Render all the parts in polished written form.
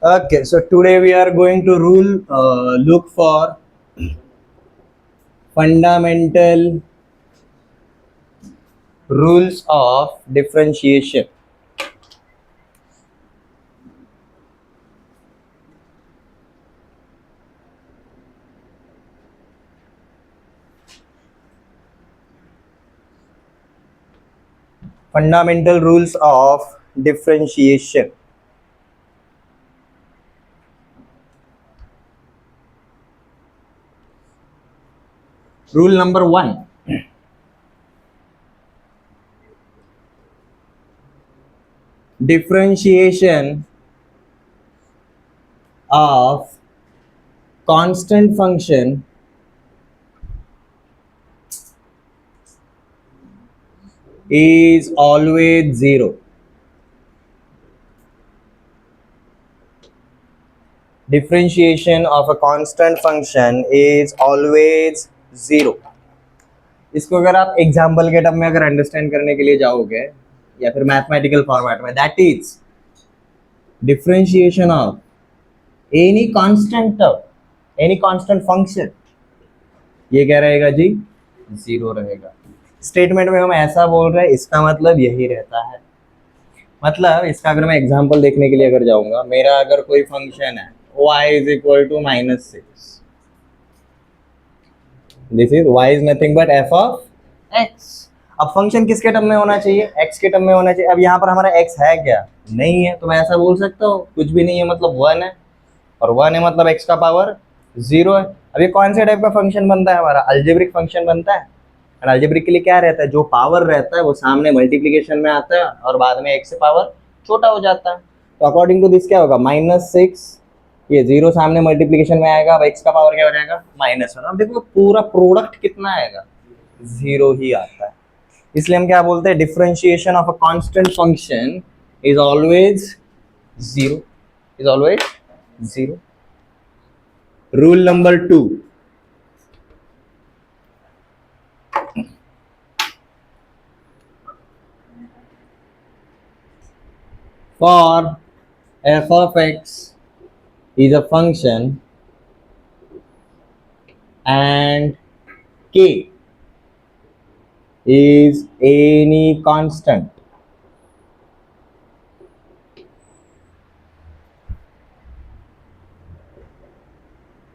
Okay, so today we are going to look for fundamental rules of differentiation. Fundamental rules of differentiation. Rule number 1. Differentiation of constant function is always zero. Differentiation of a constant function is always zero. इसको अगर आप example के term में अगर understand करने के लिए जाओगे या फिर मैथमेटिकल फॉर्मेट में, that is differentiation of any constant term, any constant function, ये क्या रहेगा जी? जीरो रहेगा। स्टेटमेंट में हम ऐसा बोल रहे हैं, इसका मतलब यही रहता है। मतलब इसका अगर मैं एग्जांपल देखने के लिए अगर जाऊंगा, मेरा अगर कोई फंक्शन है y is equal to -6, this is y is nothing but f of x। अब फंक्शन किसके टर्म में होना चाहिए? x के टर्म में होना चाहिए। अब यहाँ पर हमारा x है क्या? नहीं है, तो मैं ऐसा बोल सकता हूँ कुछ भी नहीं है मतलब 1 है, और 1 है मतलब x का पावर 0 है। अब ये कौन से टाइप का फंक्शन बनता है? हमारा अल्जेब्रिक फंक्शन बनता है। और अल्जेब्रिक के लिए क्या रहता है? जो पावर रहता है वो सामने मल्टीप्लीकेशन में आता है और बाद में x से पावर छोटा हो जाता है। तो अकॉर्डिंग टू दिस क्या होगा? -6, ये 0 सामने मल्टीप्लीकेशन में आएगा, अब x का पावर क्या हो जाएगा? -1। अब देखो पूरा प्रोडक्ट कितना आएगा? 0 ही आता है। इसलिए हम क्या बोलते हैं? Differentiation of a constant function is always 0, is always 0। Rule number 2, for f of x is a function and k is any constant,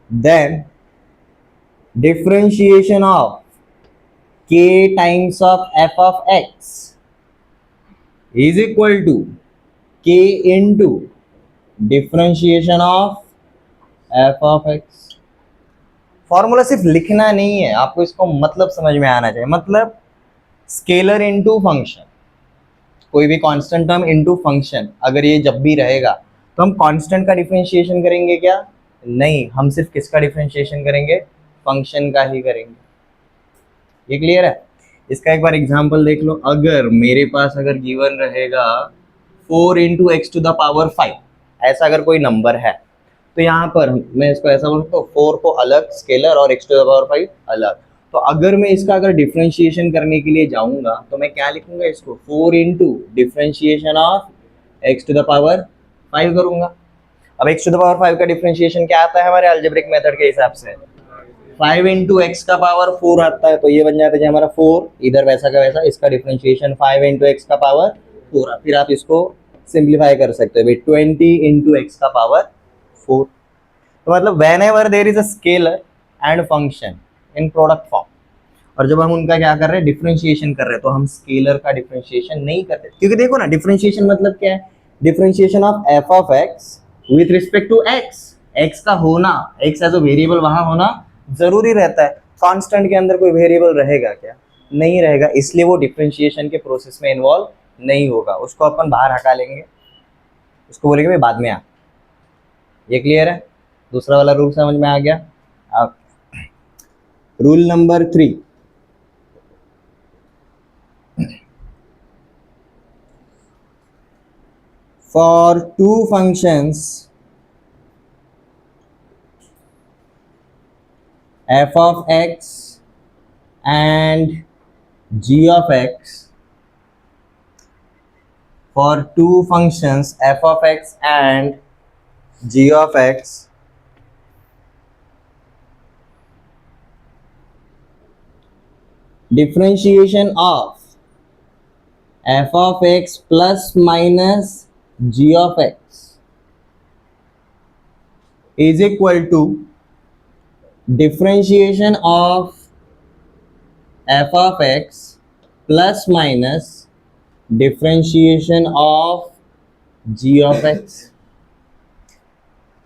then differentiation of k times of f of x is equal to k into differentiation of f of x। Formula सिर्फ लिखना नहीं है, आपको इसको मतलब समझ में आना चाहिए। मतलब स्केलर इनटू फंक्शन, कोई भी कांस्टेंट टर्म इनटू फंक्शन, अगर ये जब भी रहेगा तो हम कांस्टेंट का डिफरेंशिएशन करेंगे क्या? नहीं, हम सिर्फ किसका डिफरेंशिएशन करेंगे? फंक्शन का ही करेंगे। ये क्लियर है? इसका एक बार एग्जांपल देख लो। अगर मेरे पास अगर गिवन रहेगा 4 into x to the power 5, ऐसा अगर कोई नंबर है, तो यहाँ पर मैं इसको ऐसा बोल सकता हूँ, 4 को अलग स्केलर और x टू द पावर 5 अलग। तो अगर मैं इसका अगर डिफरेंशिएशन करने के लिए जाऊंगा तो मैं क्या लिखूंगा? इसको 4 into differentiation of x to the power 5 करूंगा। अब x टू द पावर 5 का डिफरेंशिएशन क्या आता है हमारे अलजेब्रिक मेथड के हिसाब से? 5 इंटू एक्स का पावर 4 आता है, तो ये बन जाता है हमारा 4, इधर वैसा का वैसा, इसका डिफरेंशिएशन 5 इंटू एक्स का पावर 4। फिर आप इसको सिंप्लीफाई कर सकते हो, 20 इंटू एक्स का पावर 4। तो मतलब when ever there is a scalar and function in product form, और जब हम उनका क्या कर रहे हैं? डिफरेंशिएशन कर रहे हैं, तो हम स्केलर का डिफरेंशिएशन नहीं करते। क्योंकि देखो ना, डिफरेंशिएशन मतलब क्या है? Differentiation of F of x with respect to x. X का होना, एक्स एज अ वेरिएबल वहां होना जरूरी रहता है। कांस्टेंट के अंदर कोई वेरिएबल रहेगा क्या? नहीं रहेगा, इसलिए वो डिफरेंशिएशन के प्रोसेस में इन्वॉल्व नहीं होगा, उसको अपन बाहर हटा लेंगे, उसको बोलेंगे भाई बाद में आ। ये क्लियर है? दूसरा वाला रूल समझ में आ गया? अब rule number 3, for two functions f of x and g of x, for two functions f of x and g of x differentiation of f of x plus minus g of x is equal to differentiation of f of x plus minus differentiation of g of x.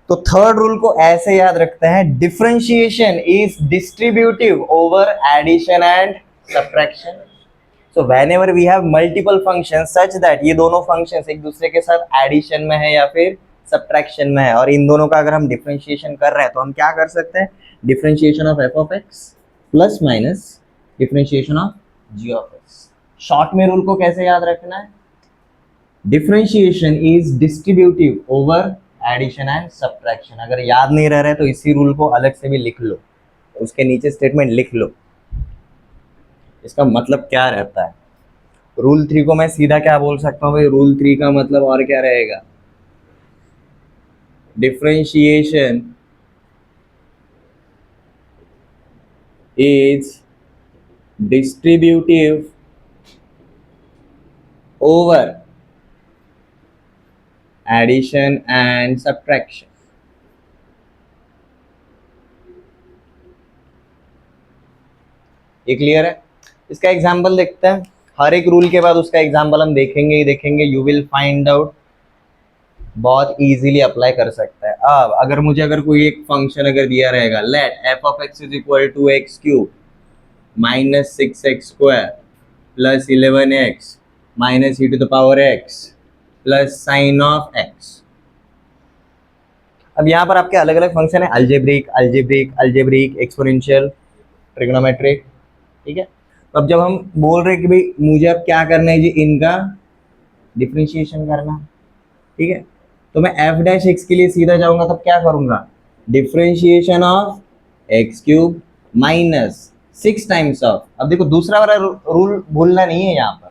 तो third rule को ऐसे याद रखते हैं, differentiation is distributive over addition and subtraction. So whenever we have multiple function such that ये दोनों functions एक दूसरे के साथ एडिशन में है या फिर सब्ट्रैक्शन में है, और इन दोनों का अगर हम डिफरेंशिएशन कर रहे हैं तो हम क्या कर सकते हैं, differentiation of F of x plus minus differentiation of ji of x. Short में रूल को कैसे याद रखना है, differentiation is distributive over addition and subtraction. अगर याद नहीं रह रहा है तो इसी रूल को अलग से भी लिख लो, उसके नीचे स्टेटमेंट लिख लो, इसका मतलब क्या रहता है. रूल 3 को मैं सीधा क्या बोल सकता हूँ भाई, रूल 3 का मतलब और क्या रहेगा, differentiation is distributive over addition and subtraction. ये क्लियर है. इसका एग्जाम्पल देखते हैं, हर एक रूल के बाद उसका एग्जाम्पल हम देखेंगे ही देखेंगे, यू विल फाइंड आउट, बहुत इजीली अप्लाई कर सकता है. अब अगर मुझे अगर कोई एक फंक्शन अगर दिया रहेगा, let F of x is equal to x cube minus 6x square plus 11x minus e to the power x plus sine of x. अब यहाँ पर आपके अलग अलग फंक्शन है, algebraic algebraic algebraic exponential trigonometric. ठीक है, तो अब जब हम बोल रहे हैं कि भाई मुझे अब क्या करना है जी, इनका डिफरेंशिएशन करना. ठीक है, तो मैं एफ डैश एक्स के लिए सीधा जाऊंगा, तब क्या करूंगा, differentiation of x cube minus 6 times of. अब देखो दूसरा वाला रूल भूलना नहीं है. यहाँ पर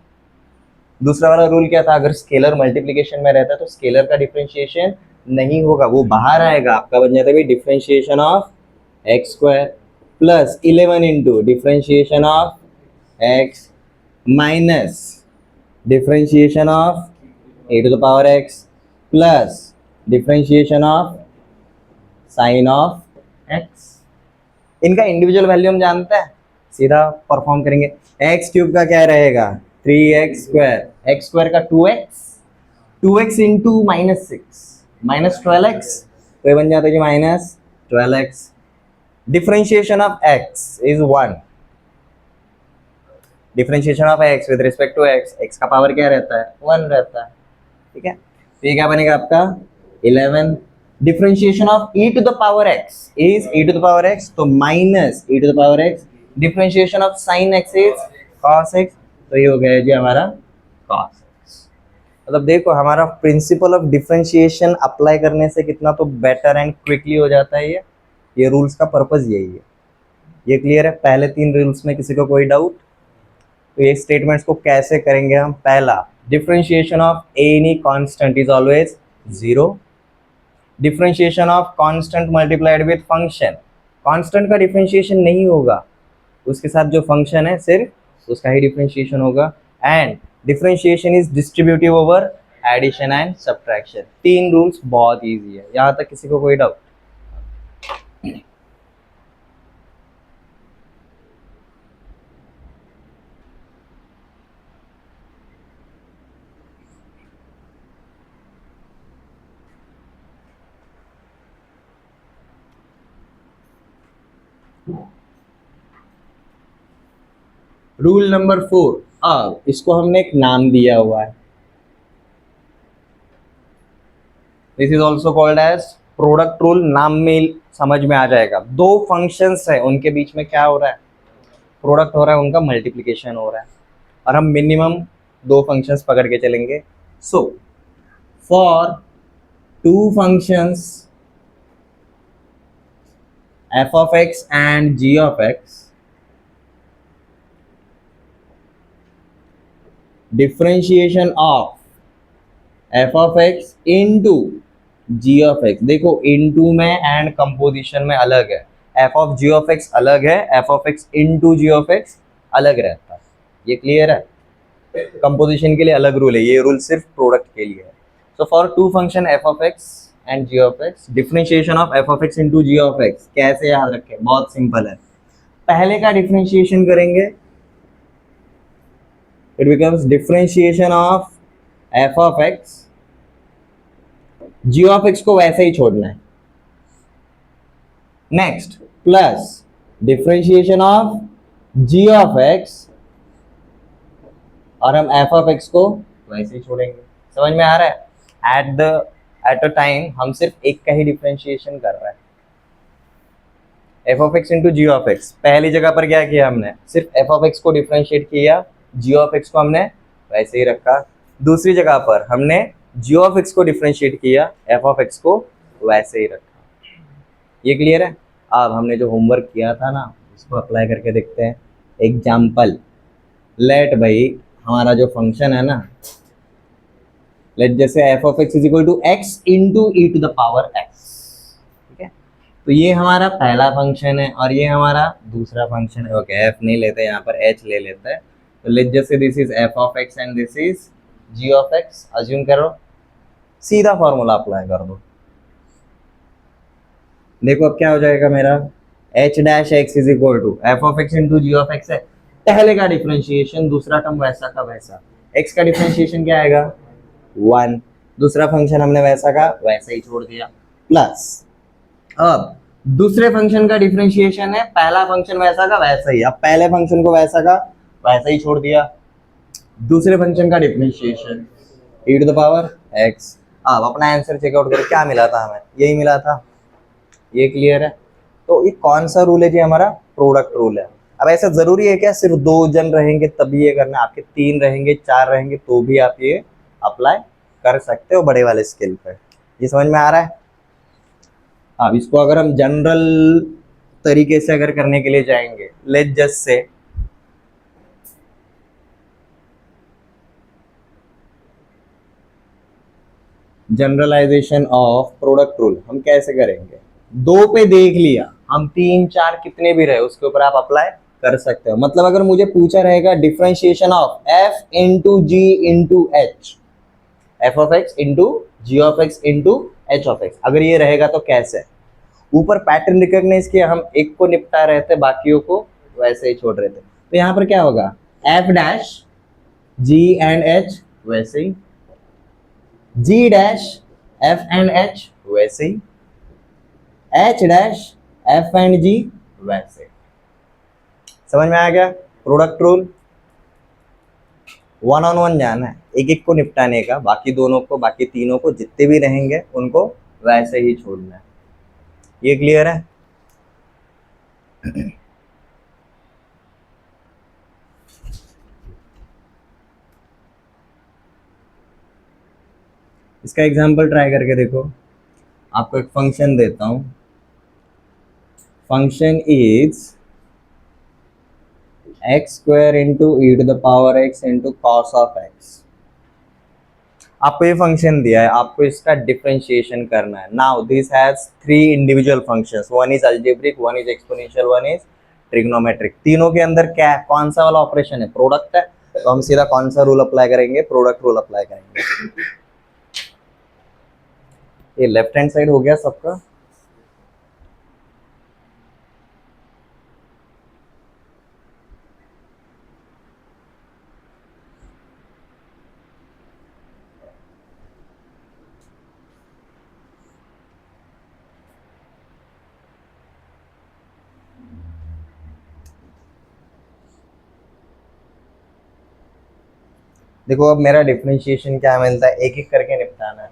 दूसरा वाला रूल क्या था, अगर स्केलर मल्टीप्लिकेशन में रहता है तो स्केलर का डिफरेंशिएशन नहीं होगा, वो बाहर आएगा, आपका बन जाता है differentiation of x square plus 11 into differentiation of x minus differentiation of a to the power x plus differentiation of sine of x. इनका इंडिविजुअल वैल्यू हम जानते हैं, सीधा परफॉर्म करेंगे. एक्स क्यूब का क्या रहेगा, 3x स्क्वायर, एक्स स्क्वायर का 2x into minus 6 minus 12x, तो ये बन जाता है कि minus 12x. Differentiation of x is 1, differentiation of x with respect to x का पावर क्या रहता है, 1 रहता है. ठीक है, तो ये क्या बनेगा आपका 11. Differentiation of e to the power x is e to the power x, तो minus e to the power x. Differentiation of sine x is cos x, तो ये हो गया जी हमारा cos x. मतलब देखो हमारा प्रिंसिपल ऑफ डिफरेंशिएशन अप्लाई करने से कितना तो बेटर एंड क्विकली हो जाता है. ये रूल्स का पर्पस यही है. ये क्लियर है, पहले 3 रूल्स में किसी को कोई डाउट, तो ये स्टेटमेंट्स को कैसे करेंगे हम. पहला, differentiation of any constant is always 0. Differentiation of constant multiplied with function, constant का डिफरेंशिएशन नहीं होगा, उसके साथ जो फंक्शन है सिर्फ उसका ही डिफरेंशिएशन होगा. And differentiation is distributive over addition and subtraction. 3 rules बहुत इजी है, यहाँ तक किसी को कोई डाउट. रूल नंबर 4, अब इसको हमने एक नाम दिया हुआ है, this is also called as product rule. नाम में समझ में आ जाएगा, 2 फंक्शंस है उनके बीच में क्या हो रहा है, प्रोडक्ट हो रहा है, उनका मल्टीप्लिकेशन हो रहा है, और हम मिनिमम 2 फंक्शंस पकड़ के चलेंगे. So for 2 functions f of x and g of x, differentiation of f of x into g of x, देखो इनटू में एंड कंपोजिशन में अलग है, f of ji of x अलग है, f of x into g of x अलग रहता है, ये क्लियर है। कंपोजिशन के लिए अलग रूल है, ये रूल सिर्फ प्रोडक्ट के लिए है। So for two function f of x and g of x, differentiation of F of x into g of x कैसे याद रखें, बहुत सिंपल है। पहले का डिफरेंशिएशन करेंगे, it becomes differentiation of F of x, g of x को वैसे ही छोड़ना है, next plus differentiation of ji of x, और हम एफ ऑफ एक्स को वैसे ही छोड़ेंगे। समझ में आ रहा है, एट अ टाइम हम सिर्फ एक का ही डिफरेंशिएशन कर रहे हैं, f of x into g of x. पहली जगह पर क्या किया हमने, सिर्फ एफ ऑफ एक्स को डिफरेंशिएट किया, जी ऑफ एक्स को हमने वैसे ही रखा। दूसरी जगह पर हमने जी ऑफ एक्स को डिफरेंशिएट किया, एफ ऑफ एक्स को वैसे ही रखा। ये क्लियर है। अब हमने जो होमवर्क किया था ना, उसको अप्लाई करके देखते हैं। एग्जाम्पल, लेट भाई हमारा जो फंक्शन है ना, लेट जैसे f of x is equal to x into e to the power x, ठीक है। तो ये हमारा पहला फंक्शन है और ये हमारा दूसरा फंक्शन है। ओके, एफ नहीं लेते यहाँ पर, एच ले लेते हैं। तो लेट जैसे this is f of x and this is g of x, assume करो, सीधा फॉर्मूला अप्लाई कर दो। देखो अब क्या हो जाएगा मेरा, h dash x is equal to f of x into g of x है, पहले का डिफरेंशिएशन, दूसरा टर्म वैसा का वैसा, एक्स का डिफरेंशिएशन क्या आएगा, वन, दूसरा फंक्शन हमने वैसा का वैसा ही छोड़ दिया, प्लस अब दूसरे फंक्शन का डिफरेंशिएशन है, पहला फंक्शन वैसा का वैसा ही, अब पहले फंक्शन को वैसा का वैसा ही छोड़ दिया, दूसरे फंक्शन का differentiation e to the power x। अब अपना आंसर चेकआउट करो, क्या मिला था हमें, यही मिला था। ये क्लियर है। तो ये कौन सा रूल है जी, हमारा प्रोडक्ट रूल है। अब ऐसा जरूरी है क्या सिर्फ दो जन रहेंगे तभी ये करना, आपके तीन रहेंगे चार रहेंगे तो भी आप ये अप्लाई कर सकते हो बड़े वाले स्केल पर। ये समझ में आ रहा है। अब इसको अगर हम जनरल तरीके से अगर करने के लिए जाएंगे, लेट जस्ट से जनरलाइजेशन ऑफ प्रोडक्ट रूल हम कैसे करेंगे, दो पे देख लिया, हम तीन चार कितने भी रहे उसके ऊपर आप अप्लाई कर सकते हो। मतलब अगर मुझे पूछा रहेगा differentiation of f into g into h, f of x into g of x into h of x, अगर ये रहेगा तो कैसे, ऊपर पैटर्न रिकॉग्नाइज किया, हम एक को निपटा रहे थे बाकियों को वैसे ही छोड़ रहे थे। तो यहाँ पर क्या होगा, f dash g and h वैसे ही, g dash f and h वैसे ही, h dash f and g वैसे। समझ में आ गया product rule. One on one जाना है, एक एक को निपटाने का, बाकी दोनों को, बाकी तीनों को जितने भी रहेंगे उनको वैसे ही छोड़ना है। ये क्लियर है। इसका एग्जांपल ट्राई करके देखो। आपको एक फंक्शन देता हूं, function is x square into e to the power x into cos of x. आपको ये फंक्शन दिया है, आपको इसका डिफरेंशिएशन करना है। Now this has three individual functions, one is algebraic, one is exponential, one is trigonometric. तीनों के अंदर क्या है, कौन सा वाला ऑपरेशन है, प्रोडक्ट है। तो हम सीधा कौन सा रूल अप्लाई करेंगे, प्रोडक्ट रूल अप्लाई करेंगे। ये लेफ्ट हैंड साइड हो गया सबका। देखो अब मेरा डिफरेंशिएशन क्या मिलता है, एक एक करके निपटाना है।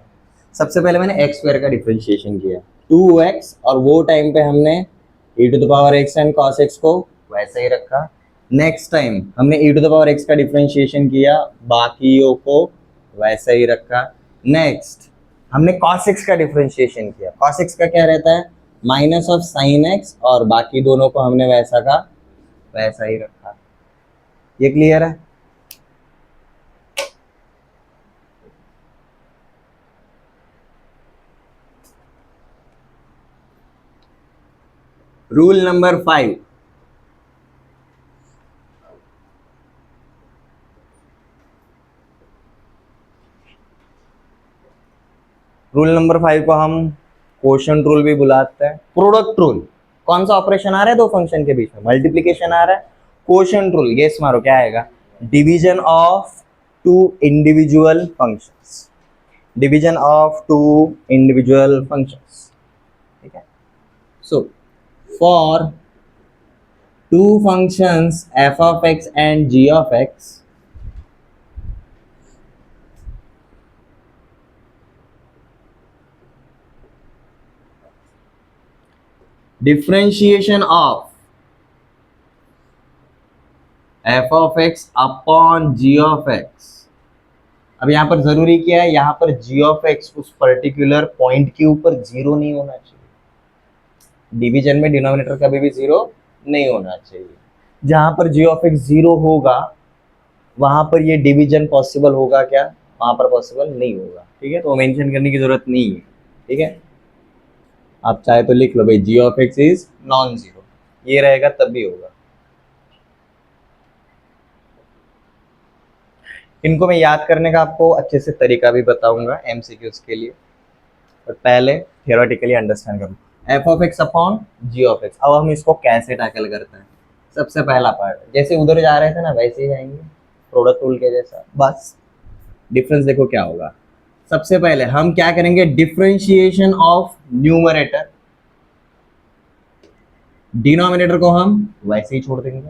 सबसे पहले मैंने एक्स स्क्वायर का डिफरेंशिएशन किया, 2x, और वो टाइम पे हमने e to the power x and cos x को वैसे ही रखा। नेक्स्ट टाइम हमने e to the power x का डिफरेंशिएशन किया, बाकियों को वैसे ही रखा। नेक्स्ट हमने cos x का डिफरेंशिएशन किया, cos x का क्या रहता है, माइनस ऑफ साइन x, और बाकी दोनों को हमने वैसा का वैसा ही रखा। ये क्लियर है। रूल नंबर 5, रूल नंबर 5 को हम क्वोशंट रूल भी बुलाते हैं, प्रोडक्ट रूल। कौन सा ऑपरेशन आ रहा है दो फंक्शन के बीच में? मल्टीप्लीकेशन आ रहा है। क्वोशंट रूल, गेस मारो क्या आएगा? Division of two individual functions, division of two individual functions, ठीक है। So for two functions f of x and g of x, differentiation of f of x upon g of x। अब यहाँ पर जरूरी क्या है? यहाँ पर g of x उस पर्टिकुलर पॉइंट के ऊपर जीरो नहीं होना चाहिए। डिवीजन में डिनोमिनेटर कभी भी जीरो नहीं होना चाहिए। जहां पर g of x जीरो होगा वहां पर ये डिवीजन पॉसिबल होगा क्या? वहां पर पॉसिबल नहीं होगा, ठीक है। तो मेंशन करने की जरूरत नहीं है, ठीक है। आप चाहे तो लिख लो भाई g of x is non zero, ये रहेगा तब भी होगा। इनको मैं याद करने का आपको अच्छे से तरीका भी बताऊंगा एमसीक्यूज के लिए, पर पहले थियोरेटिकली अंडरस्टैंड करो। f of x upon g of x, अब हम इसको कैसे टैकल करते हैं? सबसे पहला पार्ट, जैसे उधर जा रहे थे ना वैसे ही जाएंगे, प्रोडक्ट रूल के जैसा। बस डिफरेंस देखो क्या होगा। सबसे पहले हम क्या करेंगे? डिफरेंशिएशन ऑफ न्यूमरेटर, डिनोमिनेटर को हम वैसे ही छोड़ देंगे,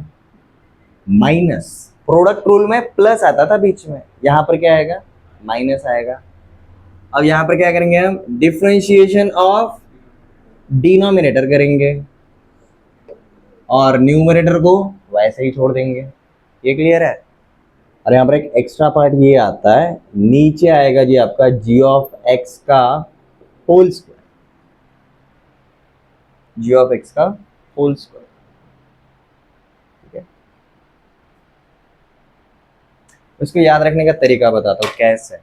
माइनस, प्रोडक्ट रूल में प्लस आता था बीच में, यहां पर क्या आएगा? माइनस आएगा। अब यहां पर क्या करेंगे हम? डिफरेंशिएशन ऑफ डिनोमिनेटर करेंगे और न्यूमरेटर को वैसे ही छोड़ देंगे। ये क्लियर है? और यहाँ पर एक एक्स्ट्रा पार्ट ये आता है, नीचे आएगा जी आपका g ऑफ x का whole square, g of x का होल स्क्वायर, ठीक है। इसको याद रखने का तरीका बताता हूँ कैसे।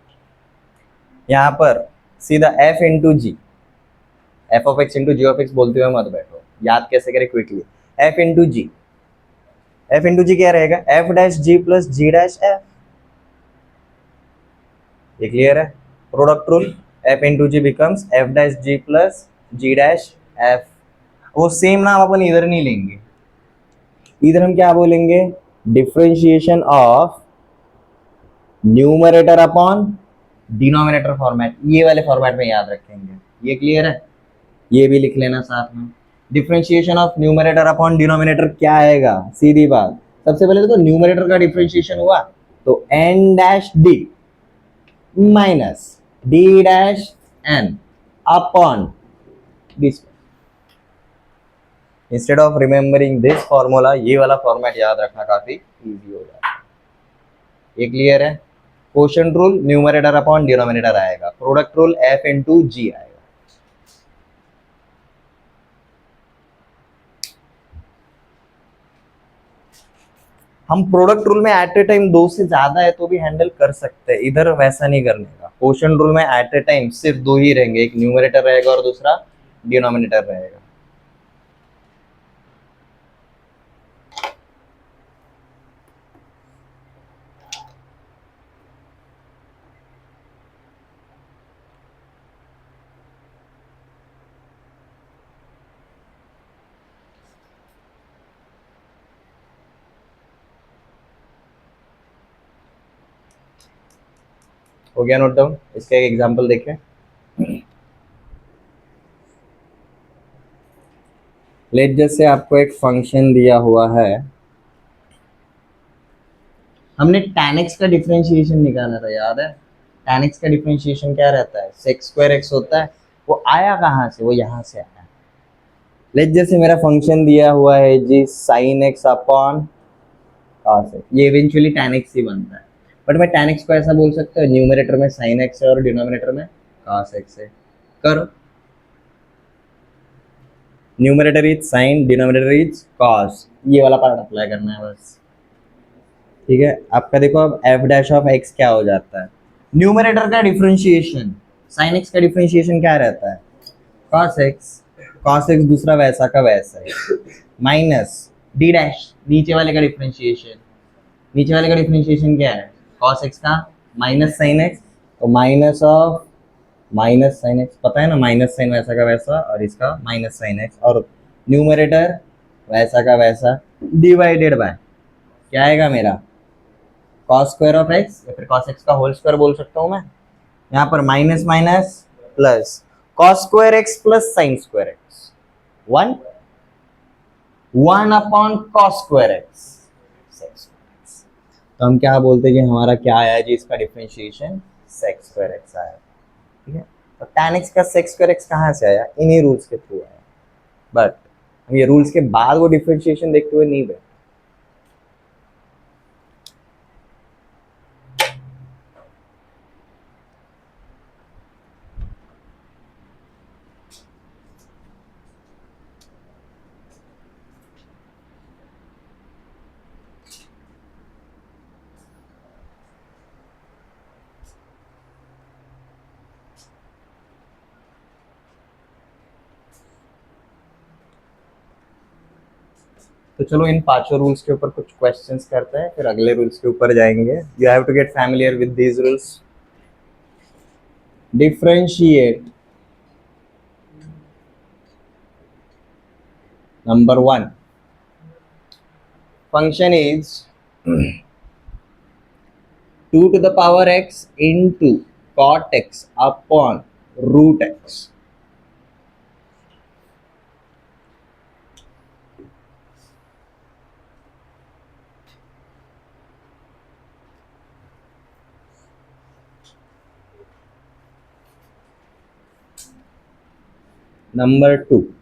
यहाँ पर सीधा f into g, F of x into g of x बोलते हुए मत बैठो, याद कैसे करें quickly. f into g, f into g क्या रहेगा? F dash g plus g dash f, ये क्लियर है? Product rule, f into g becomes f dash g plus g dash f. वो सेम नाम अपन इधर नहीं लेंगे, इधर हम क्या बोलेंगे? Differentiation of numerator upon denominator format, ये वाले फॉर्मेट में याद रखेंगे। ये क्लियर है? ये भी लिख लेना साथ में। Differentiation of numerator upon denominator क्या आएगा? सीधी बात, सबसे पहले देखो न्यूमरेटर का डिफरेंशिएशन हुआ तो n dash d minus d dash n upon this. Instead of remembering this formula, ये वाला फॉर्मेट याद रखना काफी इजी हो जाता है। ये क्लियर है? Quotient rule numerator upon denominator आएगा, प्रोडक्ट रूल एफ इंटू जी आएगा। हम प्रोडक्ट रूल में एट ए टाइम दो से ज्यादा है तो भी हैंडल कर सकते हैं, इधर वैसा नहीं करने का। क्वोशंट रूल में एट ए टाइम सिर्फ दो ही रहेंगे, एक न्यूमरेटर रहेगा और दूसरा डिनोमिनेटर रहेगा। हो गया नोट डाउन? इसका एक एग्जांपल देखें। लेट जैसे आपको एक फंक्शन दिया हुआ है, हमने tan x का डिफरेंशिएशन निकाला था, याद है? tan x का डिफरेंशिएशन क्या रहता है? sec स्क्वायर x होता है। वो आया कहाँ से? वो यहाँ से आया। लेट जैसे मेरा फंक्शन दिया हुआ है जी sin x upon cos x, ये इवेंचुअली tan x ही बनता है, बट मैं tan x को ऐसा बोल सकता हूँ, न्यूमरेटर में sin x है और डिनोमिनेटर में cos x है। करो, numerator is sine, denominator is cos, ये वाला पार्ट अप्लाई करना है बस, ठीक है। आपका देखो अब एफ डैश ऑफ एक्स क्या हो जाता है? न्यूमरेटर का डिफरेंशिएशन, साइन एक्स का डिफरेंशिएशन क्या रहता है? कॉस एक्स, cos x दूसरा वैसा का वैसा है, माइनस डी डैश नीचे वाले का डिफरेंशिएशन, नीचे वाले का डिफरेंशिएशन क्या है, cos x का माइनस साइन x, तो माइनस साइन एक्स पता है ना, माइनस साइन वैसा का वैसा और इसका माइनस साइन एक्स, और न्यूमरेटर वैसा का वैसा डिवाइडेड बाय क्या आएगा मेरा कॉस स्क्वायर ऑफ एक्स, या फिर कॉस एक्स का होल स्क्वायर बोल सकता हूँ मैं, यहाँ पर minus minus plus cos square x plus sine square x, one one upon cos square x. तो हम क्या बोलते हैं कि हमारा क्या आया जी, इसका डिफरेंशिएशन सेक स्क्वायर एक्स आया, ठीक है। तो tan x का सेक स्क्वायर एक्स कहाँ से आया, इन्हीं रूल्स के थ्रू आया, बट हम ये रूल्स के बाद वो डिफरेंशिएशन देखते हुए नहीं बैठे। तो चलो इन पांचों रूल्स के ऊपर कुछ क्वेश्चंस करते हैं, फिर अगले रूल्स के ऊपर जाएंगे। You have to get familiar with these rules. Differentiate number one, function is 2 to the power x into cot x upon root x। Number two,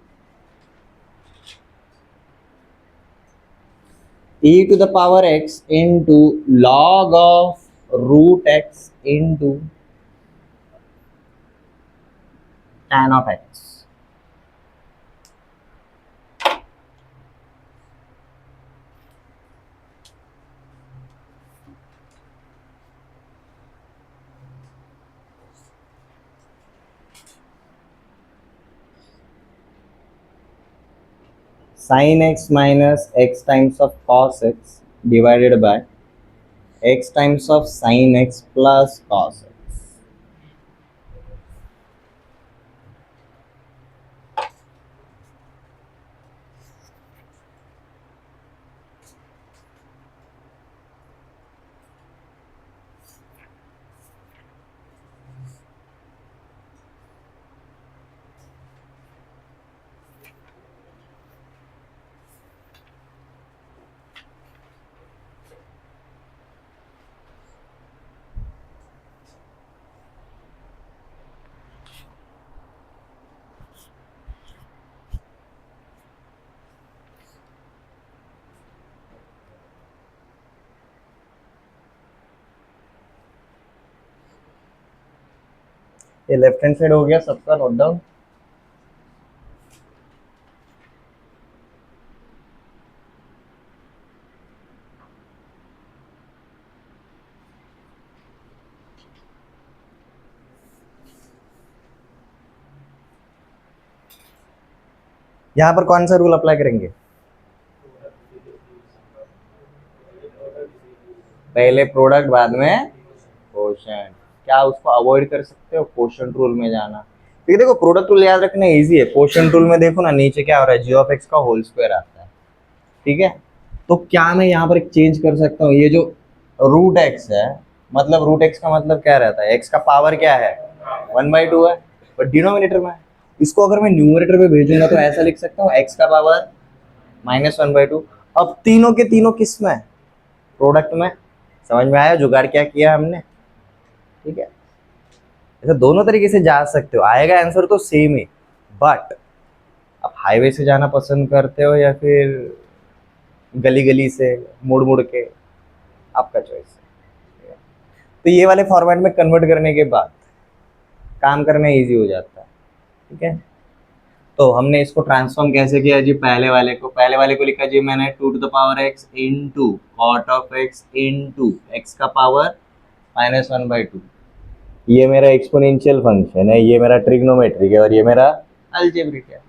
e to the power x into log of root x into tan of x। sin x minus x times of cos x divided by x times of sin x plus cos x। ये left hand side हो गया सबका note down. यहाँ पर कौन सा rule apply करेंगे, पहले प्रोडक्ट बाद में क्वोशंट, क्या उसको अवॉइड कर सकते हो, क्वोशंट रूल में जाना। ठीक है, देखो प्रोडक्ट रूल याद रखना इजी है, क्वोशंट रूल में देखो ना नीचे क्या हो रहा है, जी ऑफ एक्स का होल स्क्वायर आता है, ठीक है। तो क्या मैं यहाँ पर एक चेंज कर सकता हूँ, ये जो रूट एक्स है, मतलब रूट एक्स का मतलब क्या रहता है, एक्स का पावर क्या है 1/2 है, बट डिनोमिनेटर में इसको अगर मैं न्यूमरेटर में भेजूंगा तो ऐसा लिख सकता हूँ एक्स का पावर -1/2। अब तीनों के तीनों किस में, प्रोडक्ट में। समझ में आया जुगाड़ क्या किया हमने, ठीक है। ऐसे दोनों तरीके से जा सकते हो, आएगा आंसर तो सेम ही, बट आप हाईवे से जाना पसंद करते हो या फिर गली गली से मुड़ मुड़ के, आपका चॉइस है। तो ये वाले फॉर्मेट में कन्वर्ट करने के बाद काम करना इजी हो जाता है, ठीक है। तो हमने इसको ट्रांसफॉर्म कैसे किया जी, पहले वाले को लिखा जी मैंने 2 to the power x into cot of x into x का पावर -1/2। ये मेरा एक्सपोनेंशियल फंक्शन है, ये मेरा ट्रिग्नोमेट्रिक है और ये मेरा अलजेब्रिक है।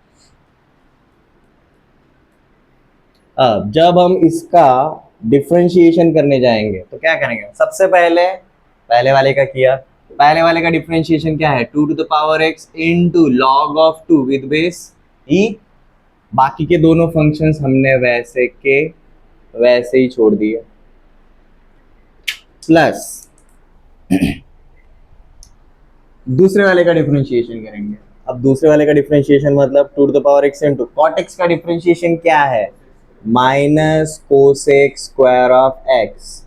अब जब हम इसका डिफरेंशिएशन करने जाएंगे तो क्या करेंगे, सबसे पहले पहले वाले का किया, पहले वाले का डिफरेंशिएशन क्या है, 2 to the power x into log of 2 with base E. बाकी के दोनों फंक्शंस हमने वैसे के वैसे ही छोड़ दिए, प्लस दूसरे वाले का डिफरेंशिएशन करेंगे। अब दूसरे वाले का डिफरेंशिएशन मतलब 2 to the power x into cot x का डिफरेंशिएशन क्या है, minus cosec square of x.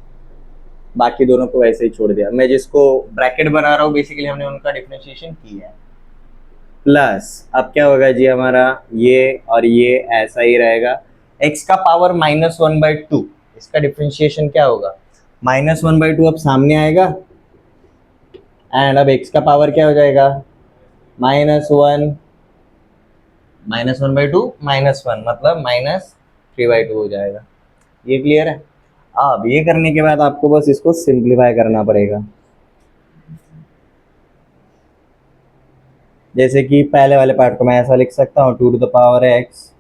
बाकी दोनों को वैसे ही छोड़ दिया, मैं जिसको ब्रैकेट बना रहा हूँ बेसिकली हमने उनका डिफरेंशिएशन किया है। प्लस अब क्या होगा जी हमारा, ये और ये ऐसा ही रहेगा, x का पावर -1/2, इसका डिफरेंशिएशन क्या होगा, -1/2 अब सामने आएगा, एंड अब x का पावर क्या हो जाएगा, -1, -1/2 -1 मतलब -3/2 हो जाएगा। ये क्लियर है। अब ये करने के बाद आपको बस इसको सिंप्लीफाई करना पड़ेगा। जैसे कि पहले वाले पार्ट को मैं ऐसा लिख सकता हूँ, 2 to the power x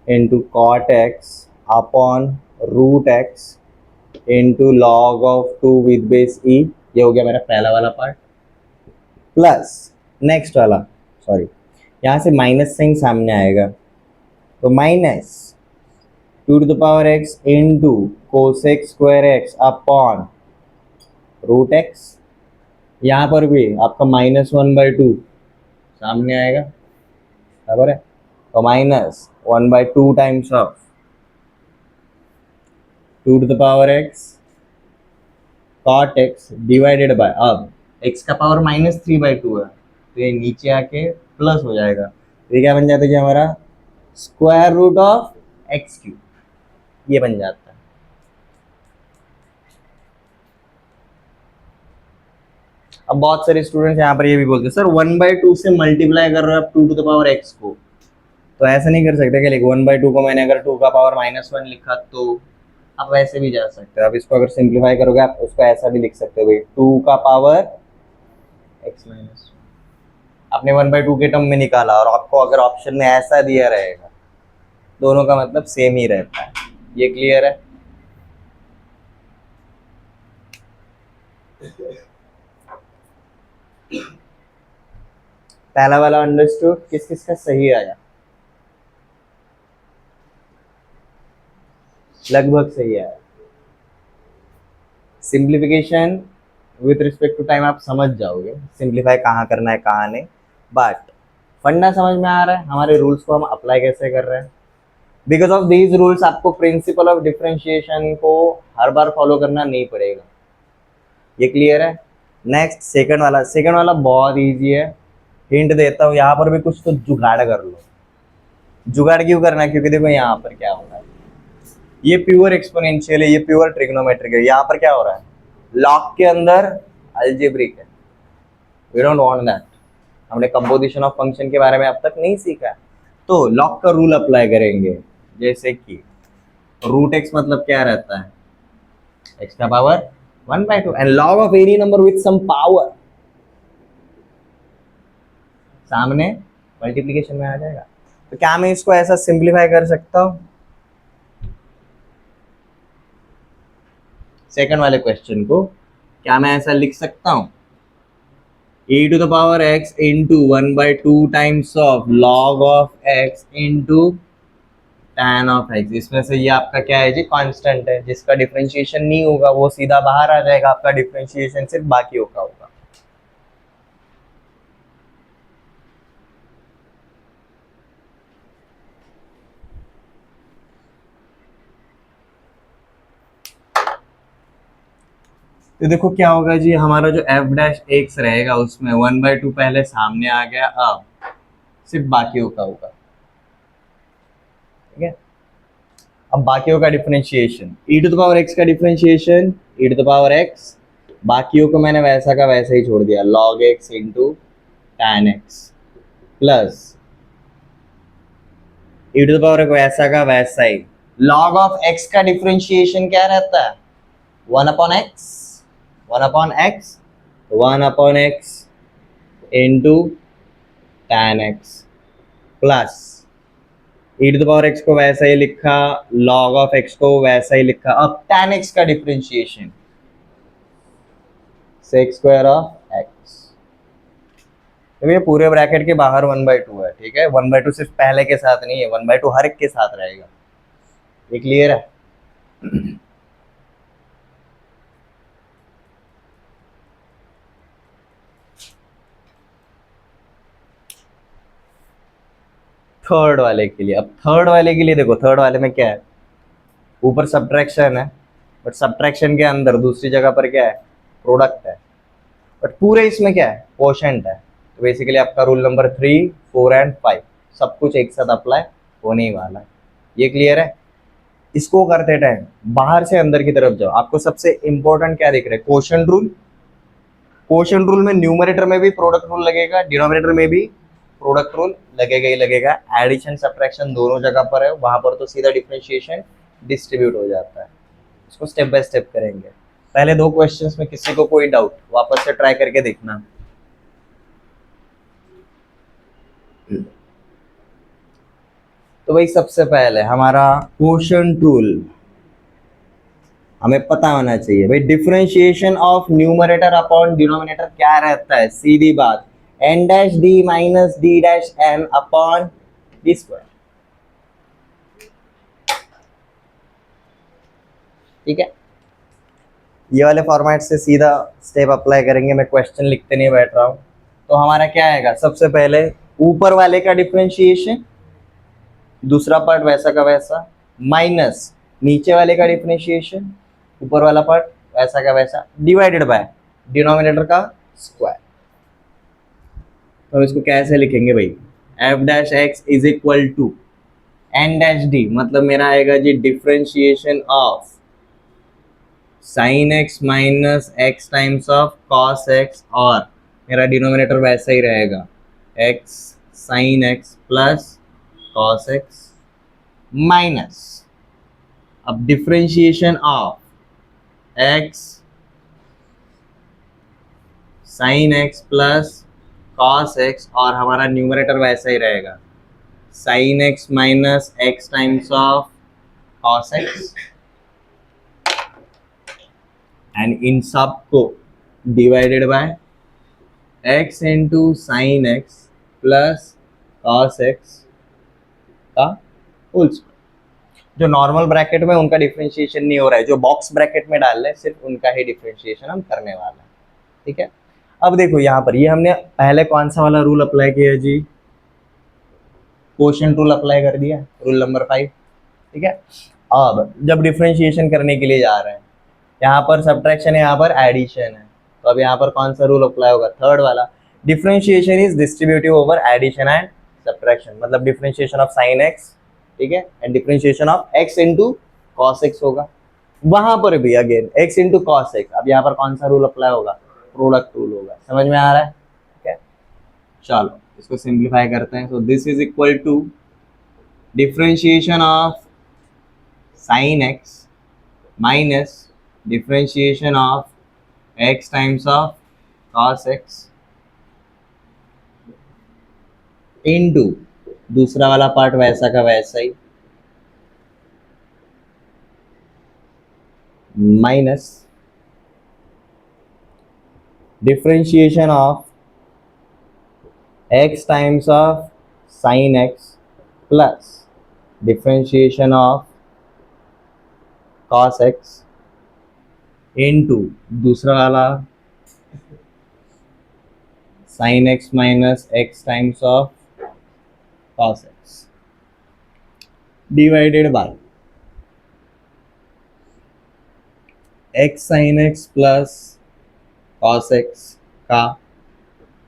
into cot X upon root X into log of 2 with base E. ये हो गया मेरा पहला वाला पार्ट। प्लस नेक्स्ट वाला, सॉरी यहाँ से माइनस साइन सामने आएगा, तो -2 to the power x into cosec square x upon root x. यहाँ पर भी आपका -1/2 सामने आएगा, बराबर है, तो -1/2 times of 2 to the power x cot x divided by, अब x का पावर -3/2 है तो ये नीचे आके प्लस हो जाएगा, तो ये क्या बन जाता है जी हमारा, स्क्वायर रूट ऑफ x3, ये बन जाता है। अब बहुत सारे स्टूडेंट्स यहाँ पर ये भी बोलते हैं सर 1/2 से मल्टीप्लाई कर रहे हो आप 2 to the power x को, तो ऐसा नहीं कर सकते क्या, लिख 1/2 को मैंने अगर 2 का पावर -1 लिखा तो आप वैसे भी जा सकते हो। अब इसको अगर सिंप्लीफाई करोगे आप उसको ऐसा भी लिख सकते हो भाई, 2 का पावर x-, आपने 1/2 के टर्म में निकाला और आपको अगर ऑप्शन में ऐसा दिया रहेगा, दोनों का मतलब सेम ही रहता है। ये क्लियर है। पहला वाला अंडरस्टूड, किस किस का सही आया, लगभग सही आया। Simplification with respect to time आप समझ जाओगे, सिंप्लीफाई कहाँ करना है कहाँ नहीं, बट फंडा समझ में आ रहा है, हमारे रूल्स को हम अप्लाई कैसे कर रहे हैं। बिकॉज ऑफ दीज रूल्स आपको प्रिंसिपल ऑफ डिफरेंशिएशन को हर बार फॉलो करना नहीं पड़ेगा। ये क्लियर है। नेक्स्ट सेकंड वाला बहुत इजी है, हिंट देता हूँ, यहाँ पर भी कुछ तो जुगाड़ कर लो। जुगाड़ क्यों करना है, क्योंकि देखो यहाँ पर क्या हो रहा है, ये प्योर एक्सपोनेंशियल है, ये प्योर ट्रिग्नोमेट्रिक है। यहाँ पर क्या हो रहा है, लॉग के अंदर अलजेब्रिक है, वी डोंट वांट दैट। हमने कंपोजिशन ऑफ फंक्शन के बारे में अब तक नहीं सीखा है, तो लॉग का रूल अप्लाई करेंगे। जैसे कि रूट एक्स मतलब क्या रहता है, एक्स का power 1/2 and log of any number with some power, सामने मल्टीप्लिकेशन में आ जाएगा। तो क्या मैं इसको ऐसा सिंप्लीफाई कर सकता हूँ, सेकंड वाले क्वेश्चन को क्या मैं ऐसा लिख सकता हूँ, e⁻x into 1/2 times of log of x इंटू tan ऑफ x। इसमें से ये आपका क्या है जी, कांस्टेंट है, जिसका डिफरेंशिएशन नहीं होगा वो सीधा बाहर आ जाएगा, आपका डिफरेंशिएशन सिर्फ बाकी होगा। तो देखो क्या होगा जी, हमारा जो f' रहेगा उसमें 1/2 पहले सामने आ गया, अब सिर्फ बाकियों का होगा, ठीक है। अब बाकियों का डिफरेंशिएशन, e⁻x का डिफरेंशिएशन e⁻x, बाकियों को मैंने वैसा का वैसा ही छोड़ दिया, log x इंटू tan x, प्लस e⁻x वैसा का वैसा ही, log ऑफ x का डिफरेंशिएशन क्या रहता है, 1/x 1/x 1/x into tan x, plus e to the power x को वैसा ही लिखा, log ऑफ x को वैसा ही लिखा। अब tan x का differentiation sec square of x, तो ये पूरे ब्रैकेट के बाहर 1/2 है, ठीक है। 1/2 सिर्फ पहले के साथ नहीं है, 1/2 हर एक के साथ रहेगा। ये क्लियर है? थर्ड वाले के लिए, अब थर्ड वाले के लिए देखो, थर्ड वाले में क्या है, ऊपर सब्ट्रैक्शन है, बट सब्ट्रैक्शन के अंदर दूसरी जगह पर क्या है, प्रोडक्ट है, बट पूरे इसमें क्या है, कोशेंट है। तो बेसिकली आपका रूल नंबर 3, 4 एंड 5 सब कुछ एक साथ अप्लाई होने ही वाला है। ये क्लियर है? इसको करते टाइम बाहर से अंदर की तरफ जाओ, आपको सबसे इंपॉर्टेंट क्या दिख रहा है, कोशेंट रूल। कोशेंट रूल में न्यूमरेटर में भी प्रोडक्ट रूल लगेगा, डिनोमिनेटर में भी प्रोडक्ट रूल लगेगा ही लगेगा। एडिशन सब्ट्रैक्शन दोनों जगह पर है, वहां पर तो सीधा डिफरेंशिएशन डिस्ट्रीब्यूट हो जाता है। इसको स्टेप बाय स्टेप करेंगे। पहले दो क्वेश्चंस में किसी को कोई डाउट वापस से ट्राई करके देखना। तो भाई सबसे पहले हमारा कोशेंट रूल हमें पता होना चाहिए भाई, differentiation of numerator upon denominator क्या रहता है, सीधी बात, n dash d minus d dash n upon d square, ठीक है। ये वाले फॉर्मेट से सीधा स्टेप अप्लाई करेंगे, मैं क्वेश्चन लिखते नहीं बैठ रहा हूं। तो हमारा क्या आएगा, सबसे पहले ऊपर वाले का डिफरेंशिएशन, दूसरा पार्ट वैसा का वैसा, माइनस नीचे वाले का डिफरेंशिएशन, ऊपर वाला पार्ट वैसा का वैसा, डिवाइडेड बाय डिनोमिनेटर का स्क्वायर। तो इसको कैसे लिखेंगे भाई, F dash x is equal to N dash D, मतलब मेरा आएगा जी differentiation of sine X minus X times of cos X, और मेरा डिनोमिनेटर वैसा ही रहेगा, X sine X plus cos X minus, अब differentiation of X sine X plus cos X, और हमारा न्यूमरेटर वैसा ही रहेगा, sine X minus X times of cos x, and in सब को divided by x into sine X plus cos x का whole square. जो नॉर्मल ब्रैकेट में उनका डिफरेंशिएशन नहीं हो रहा है, जो बॉक्स ब्रैकेट में डाल रहे हैं सिर्फ उनका ही डिफरेंशिएशन हम करने वाले हैं, ठीक है। अब देखो यहाँ पर ये हमने पहले कौन सा वाला रूल अप्लाई किया जी, कोशेंट रूल अप्लाई कर दिया, रूल नंबर 5, ठीक है। अब जब डिफरेंशिएशन करने के लिए जा रहे हैं, यहाँ पर सब्ट्रैक्शन है, यहाँ पर एडिशन है, तो अब यहाँ पर कौन सा रूल अप्लाई होगा, थर्ड वाला, differentiation is distributive over addition and subtraction, मतलब डिफरेंशिएशन ऑफ साइन एक्स, ठीक है, and differentiation of x into cos x होगा। वहां पर भी again x into cos x, अब यहाँ पर कौन सा रूल अप्लाई होगा, प्रोडक्ट रूल होगा। समझ में आ रहा है? ठीक है, चलो इसको सिंप्लीफाई करते हैं। So this is equal to differentiation of sine X minus differentiation of x times of cos x into दूसरा वाला पार्ट वैसा का वैसा ही, minus differentiation of x times of sin x plus differentiation of cos x into दूसरा वाला sin x minus x times of cos x divided by x sin x plus cos x का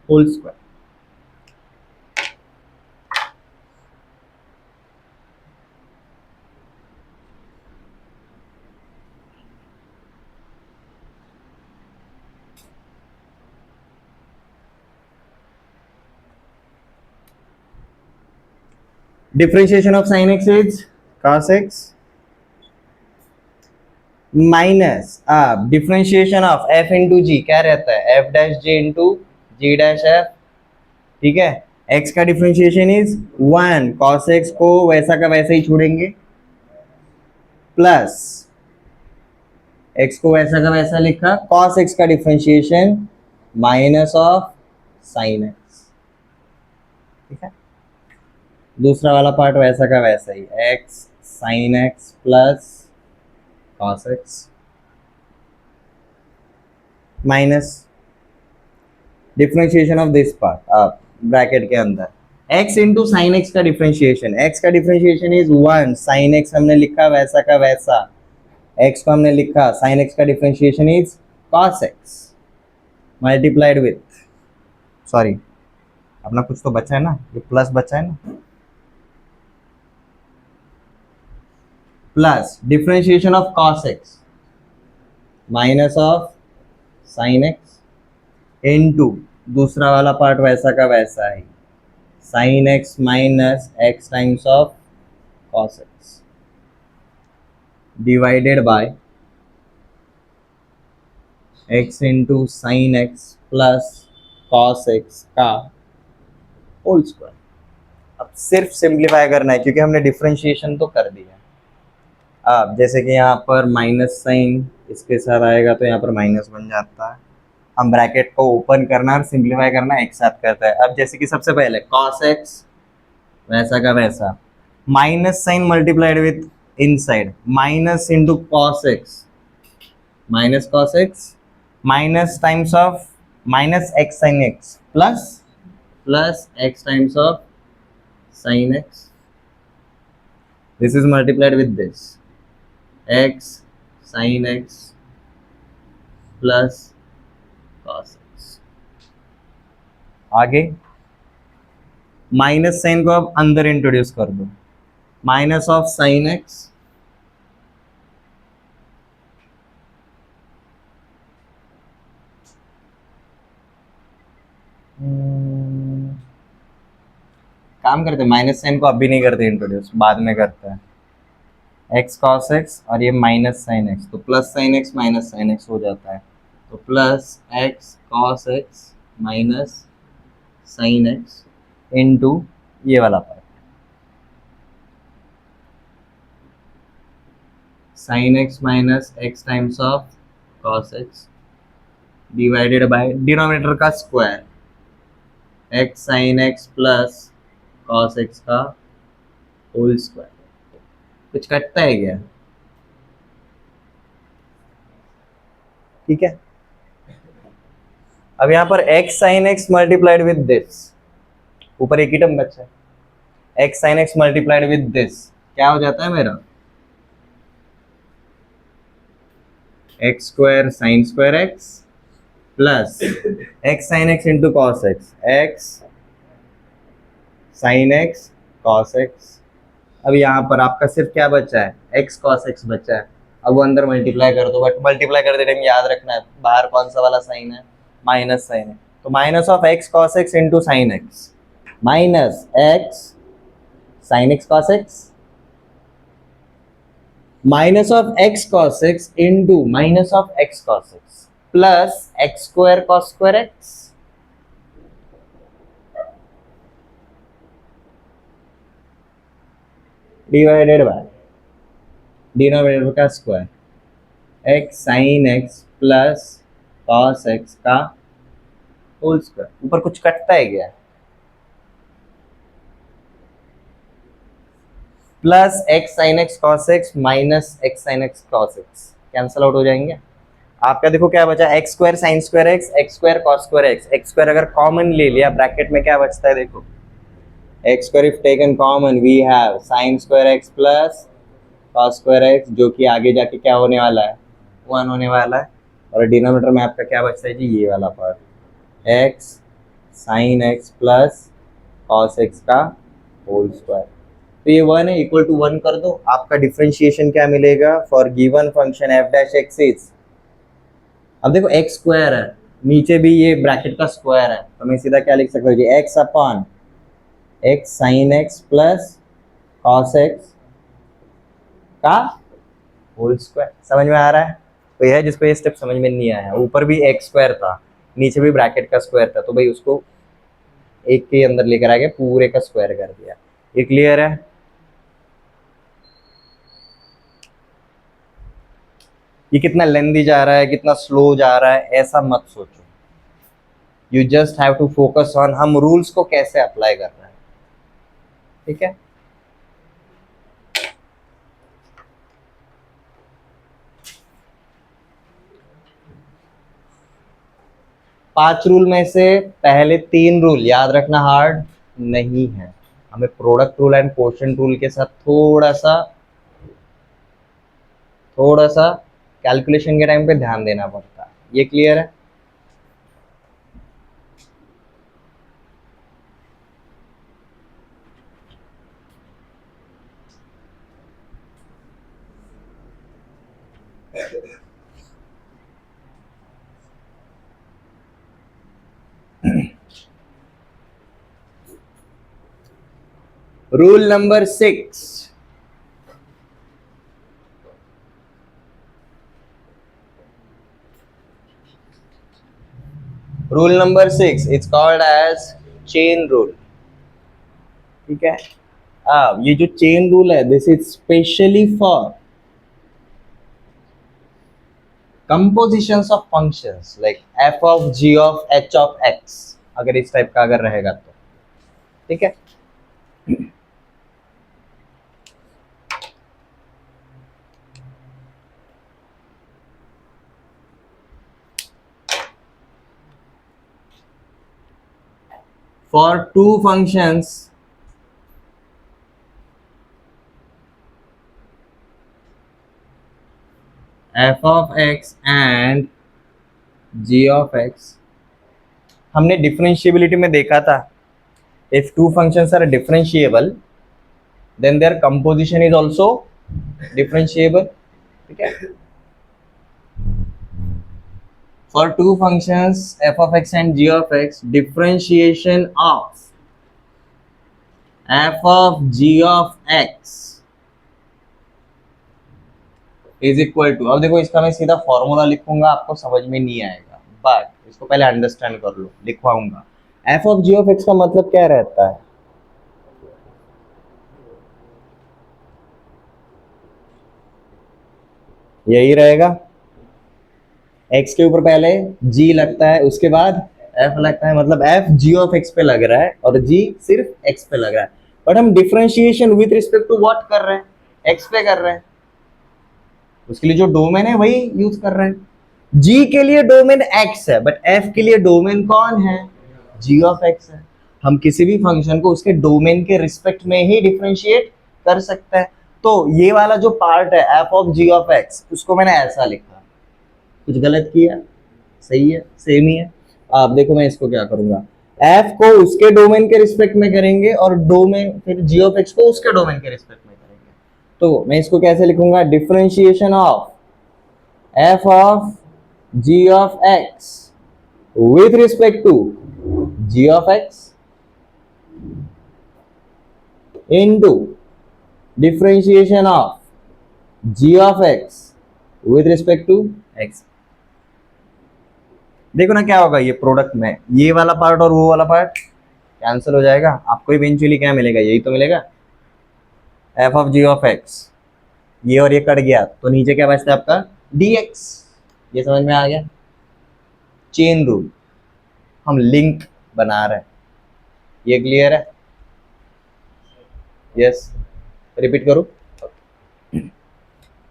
whole square. Differentiation of sin x is cos x minus अब differentiation of f into g क्या रहता है, f dash जी into जी dash F, ठीक है। x का differentiation is 1, cos x को वैसा का वैसा ही छोड़ेंगे, प्लस x को वैसा का वैसा लिखा, cos x का differentiation minus of sin x, ठीक है। दूसरा वाला पार्ट वैसा का वैसा ही, x sin x plus cos x minus differentiation of this part, आप ब्रैकेट के अंदर x इंटू साइन एक्स का डिफरेंशिएशन, x का डिफरेंशिएशन इज 1, साइन x हमने लिखा वैसा का वैसा, x को हमने लिखा, साइन x का differentiation is cos x multiplied with, sorry अपना कुछ तो बचा है ना, ये प्लस बचा है ना, plus differentiation of cos x minus of sine x into दूसरा वाला पार्ट वैसा का वैसा है, sine x minus x times of cos x divided by x into sine x plus cos x का होल स्क्वायर। अब सिर्फ सिंप्लीफाई करना है क्योंकि हमने डिफरेंशिएशन तो कर दिया। अब जैसे कि यहाँ पर माइनस साइन इसके साथ आएगा तो यहाँ पर माइनस बन जाता है, हम ब्रैकेट को ओपन करना और सिंप्लीफाई करना एक साथ करता है। अब जैसे कि सबसे पहले cos x वैसा का वैसा, minus sine multiplied with inside, minus into cos x minus cos x minus times of minus x sin x plus x times of sin x, this is multiplied with this x sin x plus cos x। आगे minus sign को अब अंदर introduce कर दो, minus of sin x काम करते हैं, minus sign को अभी नहीं करते इंट्रोड्यूस, बाद में करते हैं, x cos x और ये माइनस साइन x, तो plus sine x minus sine x हो जाता है, तो plus x cos x minus sine x into ये वाला part sine x minus x times of cos x divided by denominator का square x sine x plus cos x का whole square. कुछ कटता है क्या? ठीक है। अब यहाँ पर x sine x multiplied with this, ऊपर एक ही टर्म बचा है, x sine x multiplied with this क्या हो जाता है मेरा x square sine square x plus x sine x into cos x sine x cos x। अब यहाँ पर आपका सिर्फ क्या बचा है, x cos x बचा है, अब वो अंदर मल्टीप्लाई कर दो, बट मल्टीप्लाई करते टाइम याद रखना है बाहर कौन सा वाला साइन है, माइनस साइन है, तो minus of x cos x into sine x minus x sine x cos x minus of x cos x into minus of x cos x plus x square cos square x divided by denominator का square x sine x plus cos x का whole square. ऊपर कुछ कटता है क्या? Plus x sine x cos x minus x sine x cos x cancel out हो जाएंगे। आपका देखो क्या बचा, x square sine square x square cos square x square अगर कॉमन ले लिया ब्रैकेट में क्या बचता है, देखो x square if taken common we have sin square x plus cos square x जो कि आगे जाके क्या होने वाला है 1 होने वाला है, और डिनोमिनेटर में आपका क्या बचता है जी ये वाला part x sin x plus cos x का होल स्क्वायर। तो ये 1 है, इक्वल टू 1 कर दो, आपका डिफरेंशिएशन क्या मिलेगा for given function f dash x is, अब देखो x स्क्वायर है, नीचे भी ये ब्रैकेट का स्क्वायर है, तो मैं सीधा क्या लिख सकता हूँ जी x upon x sine x plus cos x का होल स्क्वायर। समझ में आ रहा है? तो यह जिसको ये स्टेप समझ में नहीं आया, ऊपर भी x स्क्वायर था नीचे भी ब्रैकेट का स्क्वायर था, तो भाई उसको एक के अंदर लेकर आ गया, पूरे का स्क्वायर कर दिया। ये क्लियर है? ये कितना लेंदी जा रहा है, कितना स्लो जा रहा है, ऐसा मत सोचो। You just have to focus on हम रूल्स को कैसे अप्लाई कर रहे हैं। ठीक है? पांच रूल में से पहले तीन रूल याद रखना हार्ड नहीं है। हमें product rule and quotient rule के साथ थोड़ा सा कैलकुलेशन के टाइम पे ध्यान देना पड़ता है। ये क्लियर है? Rule number 6, rule number 6 it's called as chain rule. ठीक है? अब ये जो चेन रूल है, this is specially for compositions of functions like f of g of h of x, अगर इस टाइप का अगर रहेगा तो। ठीक है? For two functions f of x and g of x, हमने डिफरेंशिएबिलिटी में देखा था if two functions are differentiable then their composition is also differentiable. ठीक है? For two functions f of x and g of x, differentiation of f of g of x is equal to, अब देखो इसका मैं सीधा formula लिखूंगा, आपको समझ में नहीं आएगा, बट इसको पहले अंडरस्टैंड कर लो। लिखवाऊंगा f of g of x का मतलब क्या रहता है? यही रहेगा, x के ऊपर पहले g लगता है, उसके बाद f लगता है, मतलब f g of x पे लग रहा है और g सिर्फ x पे लग रहा है। बट हम differentiation with respect to what कर रहे हैं? x पे कर रहे हैं। उसके लिए जो डोमेन है वही यूज कर रहे हैं। g के लिए डोमेन x है, बट f के लिए डोमेन कौन है? g of x है। हम किसी भी फंक्शन को उसके डोमेन के रिस्पेक्ट में ही डिफरेंशिएट कर सकते हैं। तो ये वाला जो पार्ट है f of g of x, उसको मैंने ऐसा लिखा, कुछ गलत किया? सही है, सेम ही है। आप देखो मैं इसको क्या करूंगा, f को उसके डोमेन के रिस्पेक्ट में करेंगे और डोमेन फिर g of x को उसके डोमेन के रिस्पेक्ट में करेंगे। तो मैं इसको कैसे लिखूंगा? Differentiation of f of g of x with respect to g of x into differentiation of g of x with respect to x। देखो ना क्या होगा, ये प्रोडक्ट में ये वाला पार्ट और वो वाला पार्ट कैंसिल हो जाएगा, आपको इवेंचुअली क्या मिलेगा? यही तो मिलेगा, f of g of x। ये और ये कट गया तो नीचे क्या बचता है आपका? dx। ये समझ में आ गया? चेन रूल, हम लिंक बना रहे हैं। ये क्लियर है? यस, रिपीट करो,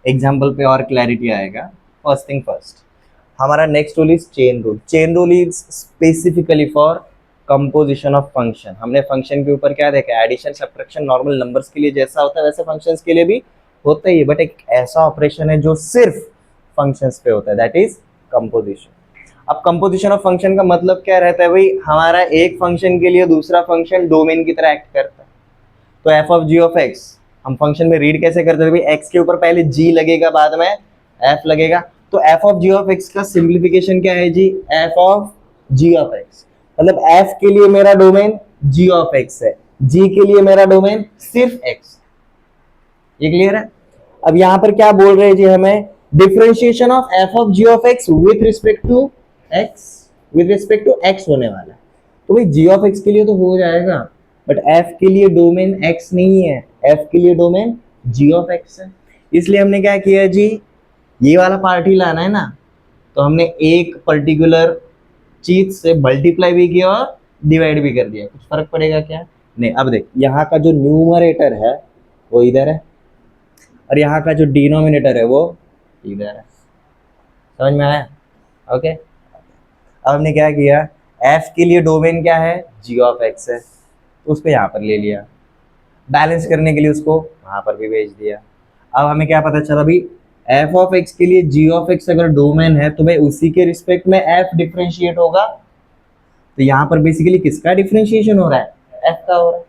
एग्जाम्पल पे और क्लैरिटी आएगा। फर्स्ट थिंग फर्स्ट, हमारा next rule is chain rule. Chain rule is specifically for composition of function. हमने फंक्शन के ऊपर क्या देखा? एडिशन, सब्ट्रैक्शन नॉर्मल नंबर्स के लिए जैसा होता है वैसे फंक्शंस के लिए भी होता ही है, बट एक ऐसा ऑपरेशन है जो सिर्फ फंक्शंस पे होता है, दैट इज कंपोजिशन। अब कंपोजिशन ऑफ फंक्शन का मतलब क्या रहता है भाई? हमारा एक फंक्शन के लिए दूसरा फंक्शन डोमेन की तरह एक्ट करता है। तो F of ji of x हम फंक्शन में रीड कैसे करते हैं भाई? एक्स के ऊपर पहले जी लगेगा, बाद में एफ लगेगा। तो F of ji of X का सिंप्लीफिकेशन क्या है जी? F of ji of X, मतलब एफ के लिए मेरा डोमेन जी ऑफ एक्स है, जी के लिए मेरा डोमेन सिर्फ एक्स। ये क्लियर है? अब यहां पर क्या बोल रहे हैं जी हमें? Differentiation of F of ji of x with respect to x, with respect to x होने वाला है। तो भाई जी ऑफ एक्स के लिए तो हो जाएगा, बट एफ के लिए डोमेन एक्स नहीं है, एफ के लिए डोमेन जी ऑफ एक्स है। इसलिए हमने क्या किया जी, ये वाला पार्ट ही लाना है ना, तो हमने एक पर्टिकुलर चीज से मल्टीप्लाई भी किया और डिवाइड भी कर दिया। कुछ फर्क पड़ेगा क्या? नहीं। अब देख, यहाँ का जो न्यूमरेटर है वो इधर है और यहाँ का जो डिनोमिनेटर है वो इधर है। समझ में आया? ओके। अब हमने क्या किया, एफ के लिए डोमेन क्या है, जी ऑफ एक्स है, तो उसको यहाँ पर ले लिया, बैलेंस करने के लिए उसको वहाँ पर भी भेज दिया। अब हमें क्या पता चला भाई, एफ ऑफ एक्स के लिए जी ऑफ एक्स अगर डोमेन है तो भाई उसी के रिस्पेक्ट में एफ डिफ्रेंशिएट होगा। तो यहाँ पर बेसिकली किसका डिफ्रेंशिएशन हो रहा है, एफ का हो रहा है।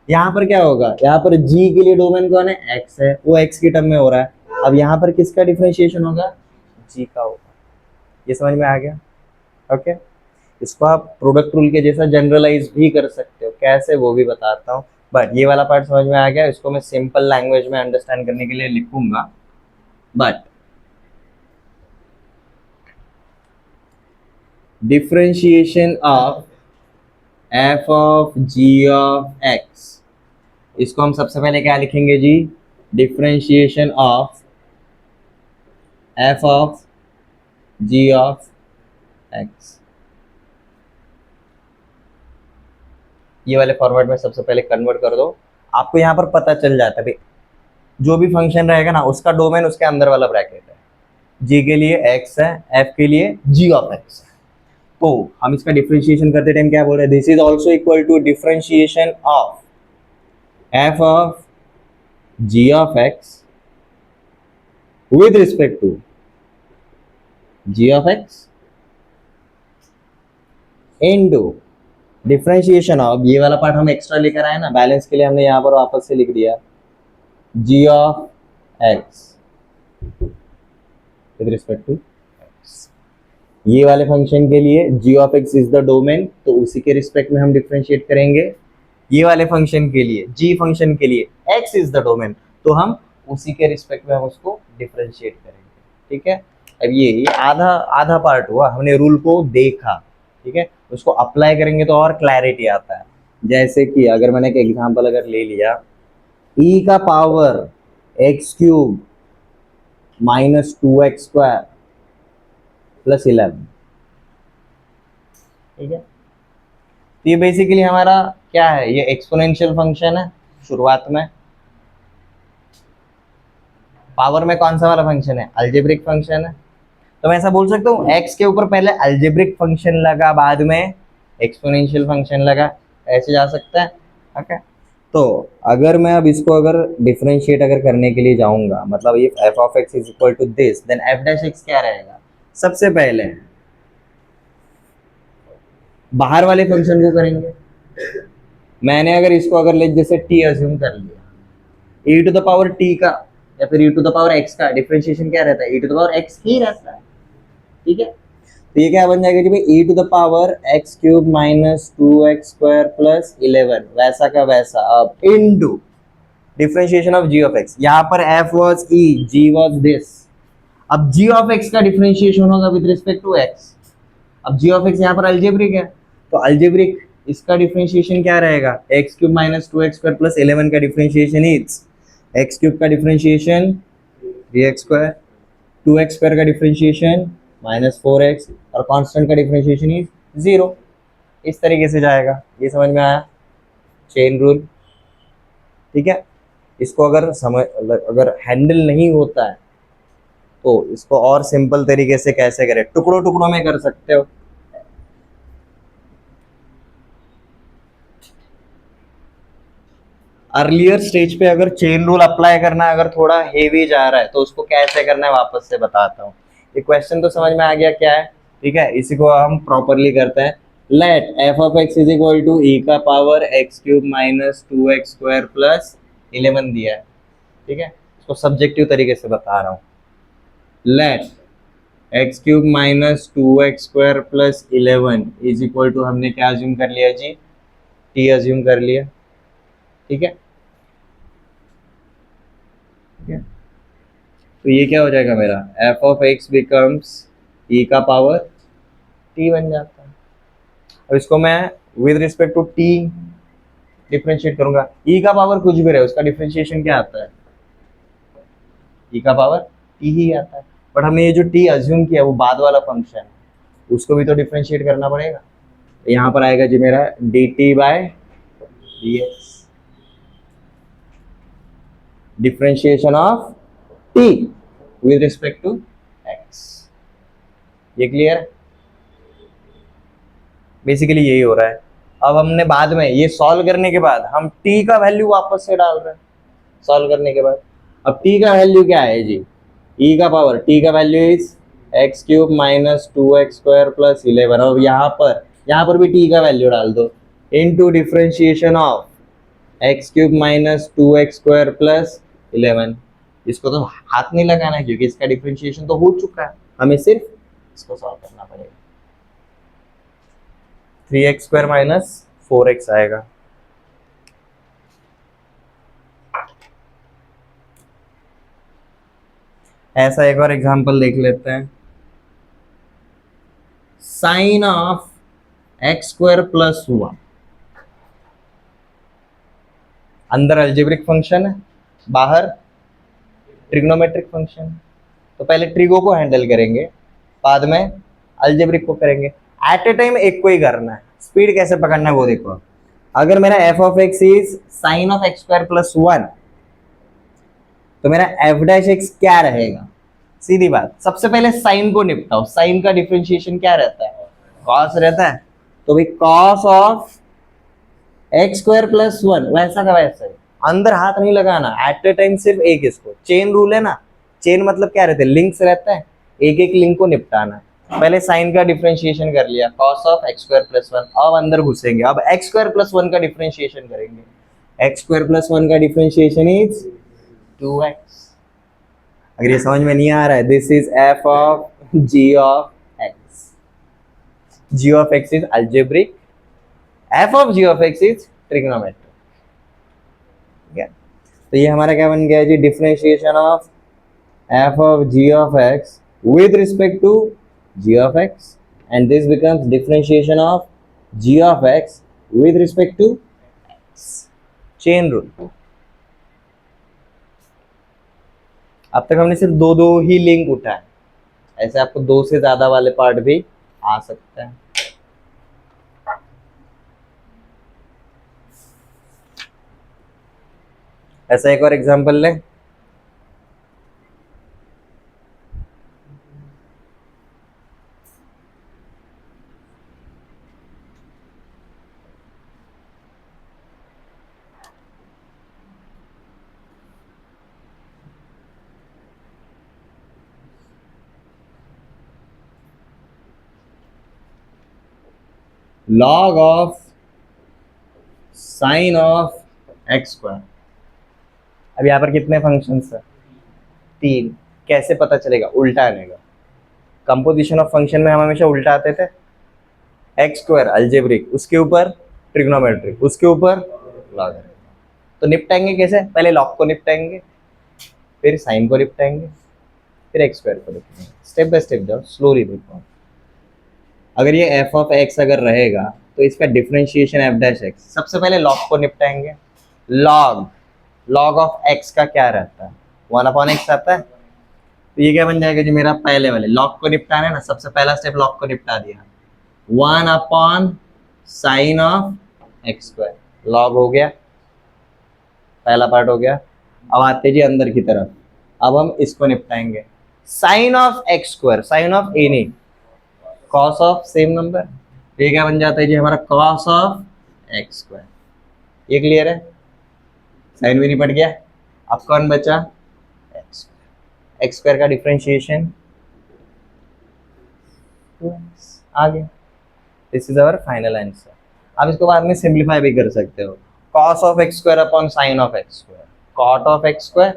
यहाँ पर क्या होगा, यहाँ पर जी के लिए डोमेन कौन है, एक्स है, वो एक्स की टर्म में हो रहा है। अब यहाँ पर किसका डिफ्रेंशिएशन होगा, जी का होगा। ये समझ में आ गया? ओके। इसको आप प्रोडक्ट रूल के जैसा जनरलाइज भी कर सकते हो, कैसे वो भी बताता हूँ, बट ये वाला पार्ट समझ में आ गया। इसको मैं सिंपल लैंग्वेज में अंडरस्टैंड करने के लिए लिखूंगा, but differentiation of F of ji of X, इसको हम सबसे पहले क्या लिखेंगे जी, differentiation of F of ji of X. ये वाले फॉर्मेट में सबसे पहले कन्वर्ट कर दो, आपको यहाँ पर पता चल जाता है भाई जो भी फंक्शन रहेगा ना उसका डोमेन उसके अंदर वाला ब्रैकेट है। जी के लिए एक्स है, एफ के लिए जी ऑफ एक्स है। तो हम इसका डिफरेंशिएशन करते टाइम क्या बोल रहे हैं, this is also equal to differentiation of F of ji of x with respect to g of x into differentiation of, ये वाला पार्ट हम एक्स्ट्रा लेकर आए ना बैलेंस के लिए, हमने यहाँ पर वापस से लिख दिया G of x with respect to x. ये वाले फंक्शन के लिए G of x is the domain, तो उसी के रिस्पेक्ट में हम डिफरेंशिएट करेंगे। ये वाले फंक्शन के लिए, जी फंक्शन के लिए एक्स इज द डोमेन, तो हम उसी के रिस्पेक्ट में हम उसको डिफरेंशिएट करेंगे। ठीक है। अब ये आधा आधा पार्ट हुआ, हमने रूल को देखा, ठीक है, उसको अप्लाई करेंगे तो और क्लैरिटी आता है। जैसे कि अगर मैंने एक एग्जांपल अगर ले लिया, ई का power X cube minus 2x square plus 11, ठीक है। तो ये बेसिकली हमारा क्या है, ये एक्सपोनेंशियल फंक्शन है। शुरुआत में पावर में कौन सा वाला फंक्शन है, अलजेब्रिक फंक्शन है। तो मैं ऐसा बोल सकता हूँ x के ऊपर पहले अलजेब्रिक फंक्शन लगा, बाद में एक्सपोनेंशियल फंक्शन लगा, ऐसे जा सकता है। ओके। तो अगर मैं अब इसको अगर डिफरेंशिएट अगर करने के लिए जाऊंगा, मतलब ये f of x is equal to this, then f dash x क्या रहेगा, सबसे पहले बाहर वाले फंक्शन को करेंगे। मैंने अगर इसको अगर ले जैसे टी अज्यूम कर लिया, ई टू द पावर टी का या फिर ई टू द पावर एक्स का डिफरेंशिएशन क्या रहता है, ई टू द पावर एक्स ही रहता है। ठीक है। तो ये क्या बन जाएगा जी भाई, E to the power X cube minus 2x square plus 11, वैसा का वैसा। अब into differentiation of ji of X, यहाँ पर f was e, g was this. अब g ऑफ x का डिफरेंशिएशन होगा विद रिस्पेक्ट टू x। अब g ऑफ x यहाँ पर अलजेब्रिक है, तो अलजेब्रिक इसका डिफरेंशिएशन क्या रहेगा, x cube minus 2x square plus 11 का डिफरेंशिएशन इज एक्स क्यूब का differentiation 3x square, 2x square का डिफरेंशिएशन माइनस 4x और कांस्टेंट का डिफरेंशिएशन इज 0। इस तरीके से जाएगा। ये समझ में आया, चेन रूल। ठीक है। इसको अगर समझ अगर हैंडल नहीं होता है तो इसको और सिंपल तरीके से कैसे करें, टुकड़ों टुकड़ों में कर सकते हो। अर्लियर स्टेज पे अगर चेन रूल अप्लाई करना अगर थोड़ा हेवी जा रहा है तो उसको कैसे करना है वापस से बताता हूँ। ये क्वेश्चन तो समझ में आ गया क्या है, ठीक है। इसी को हम प्रॉपरली करते हैं। Let F of x is equal to E का power X cube minus 2x square plus 11 दिया है, ठीक है। इसको सब्जेक्टिव तरीके से बता रहा हूँ। Let x cube minus 2x square plus 11 is equal to, हमने क्या अज्यूम कर लिया जी, टी अज्यूम कर लिया। ठीक है। ठीक है। तो ये क्या हो जाएगा मेरा, f of x becomes e का पावर टी बन जाता है। अब इसको मैं with respect to t differentiate करूंगा, ई का पावर कुछ भी रहे उसका डिफरेंशिएशन क्या आता है, ई का पावर टी ही आता है। बट हमने ये जो टी अज्यूम किया वो बाद वाला फंक्शन है, उसको भी तो डिफरेंशिएट करना पड़ेगा। यहाँ पर आएगा जी मेरा d t by d x, differentiation of t with respect to x. ये क्लियर है? बेसिकली यही हो रहा है। अब हमने बाद में ये सॉल्व करने के बाद हम t का वैल्यू वापस से डाल रहे हैं सॉल्व करने के बाद। अब t का वैल्यू क्या है जी, e का पावर t का value is x cube minus 2x² plus 11। और यहाँ पर भी t का वैल्यू डाल दो into differentiation of x cube minus 2x² plus 11। इसको तो हाथ नहीं लगाना क्योंकि इसका डिफरेंशिएशन तो हो चुका है, हमें सिर्फ इसको सॉल्व करना पड़ेगा। 3x² माइनस 4x आएगा। ऐसा एक और एग्जांपल देख लेते हैं। साइन ऑफ x² प्लस 1, अंदर अलजेब्रिक फंक्शन है, बाहर ट्रिग्नोमेट्रिक फंक्शन। तो पहले ट्रिगो को हैंडल करेंगे, बाद में अलजेब्रिक को करेंगे। एट ए टाइम एक को ही करना है। स्पीड कैसे पकड़ना है वो देखो। अगर मेरा f of x is sine of x² plus 1, तो मेरा f डैश x क्या रहेगा? सीधी बात, सबसे पहले साइन को निपटाओ। साइन का डिफरेंशिएशन क्या रहता है? कॉस रहता है। तो भाई कॉस ऑफ x² प्लस 1 वैसा का वैसा है, अंदर हाथ नहीं लगाना। एट ए टाइम सिर्फ एक, इसको चेन रूल है ना, चेन मतलब क्या रहता है, लिंक्स रहता है, एक एक लिंक को निपटाना है। पहले साइन का डिफरेंशिएशन कर लिया, cos ऑफ x² प्लस 1। अब अंदर घुसेंगे, अब x² प्लस 1 का डिफरेंशिएशन करेंगे। x² प्लस 1 का डिफरेंशिएशन इज 2x। अगर ये समझ में नहीं आ रहा है, this is f of g of x। g of x is algebraic, f of g of x is trigonometric. ठीक है, तो ये हमारा क्या बन गया जी, differentiation of f of g of x with respect to g of x, and this becomes differentiation of g of x with respect to x. Chain rule. अब तक हमने सिर्फ दो दो ही लिंक उठाए, ऐसे आपको दो से ज्यादा वाले पार्ट भी आ सकते हैं। ऐसा एक और एग्जांपल लें। log of sin of x²। अब यहाँ पर कितने फंक्शंस है? 3। कैसे पता चलेगा? उल्टा आनेगा। कंपोजिशन ऑफ फंक्शन में हम हमेशा उल्टा आते थे। x² अलजेब्रिक, उसके ऊपर ट्रिग्नोमेट्रिक, उसके ऊपर लॉगरिथम। तो निपटाएंगे कैसे? पहले लॉग को निपटाएंगे, फिर साइन को निपटाएंगे, फिर x² को निपटाएंगे। स्टेप बाय स्टेप जाओ, स्लोली देखो। अगर ये f ऑफ x अगर रहेगा तो इसका डिफरेंशिएशन f डैश x। सबसे पहले लॉग को निपटाएंगे। लॉग ऑफ x का क्या रहता है? 1/x आता है। तो ये क्या बन जाएगा जी मेरा, पहले वाले लॉग को निपटाना है ना, सबसे पहला स्टेप लॉग को निपटा दिया, 1/sin ऑफ x²। लॉग हो गया, पहला पार्ट हो गया। अब आते जी अंदर की तरफ, अब हम इसको निपटाएंगे। Sine of x², sine of A नहीं, cos ऑफ सेम नंबर। ये क्या बन जाता है जी हमारा, cos ऑफ x²। ये क्लियर है? साइन भी निपट गया। अब कौन बचा? x² का डिफरेंशिएशन 2x आ गया। This is our final answer. आप इसको बाद में सिंप्लीफाई भी कर सकते हो, cos of x² upon sine of x², cot of x²,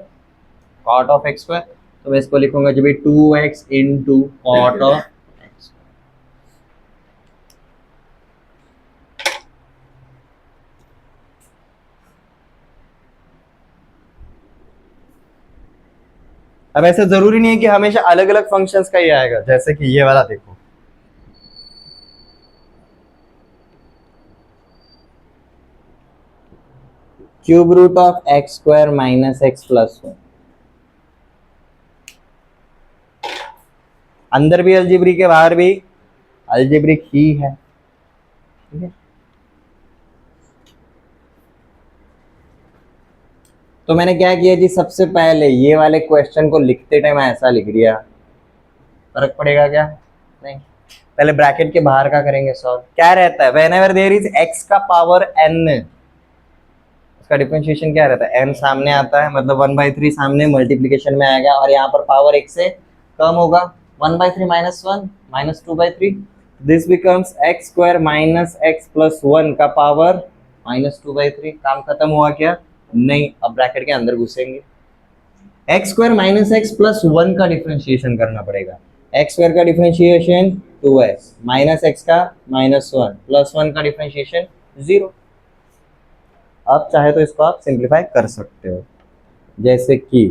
cot of x²। तो मैं इसको लिखूंगा जी भाई 2x into cot of x²। अब ऐसा जरूरी नहीं है कि हमेशा अलग अलग फंक्शंस का ही आएगा। जैसे कि ये वाला देखो, cube root of x square minus x plus one. अंदर भी अलजेब्रिक है, बाहर भी अलजेब्रिक ही है, ठीक है। तो मैंने क्या किया जी, सबसे पहले ये वाले क्वेश्चन को लिखते टाइम ऐसा लिख दिया, फर्क पड़ेगा क्या? नहीं। पहले ब्रैकेट के बाहर का करेंगे सॉल्व। क्या रहता है, whenever there is x का पावर एन, उसका डिफरेंशिएशन क्या रहता है, एन सामने आता है मतलब 1/3 सामने मल्टीप्लीकेशन में आएगा, और यहाँ पर पावर एक से कम होगा, 1/3 minus one minus 2/3, this becomes x square minus x plus one का पावर -2/3। काम खत्म हुआ क्या? नहीं। अब ब्रैकेट के अंदर घुसेंगे, X square minus x plus one का डिफरेंशिएशन करना पड़ेगा। एक्स स्क्वायर का डिफरेंशिएशन 2x, माइनस एक्स का -1 प्लस वन का डिफरेंशिएशन 0। अब चाहे तो इसको आप सिंप्लीफाई कर सकते हो, जैसे कि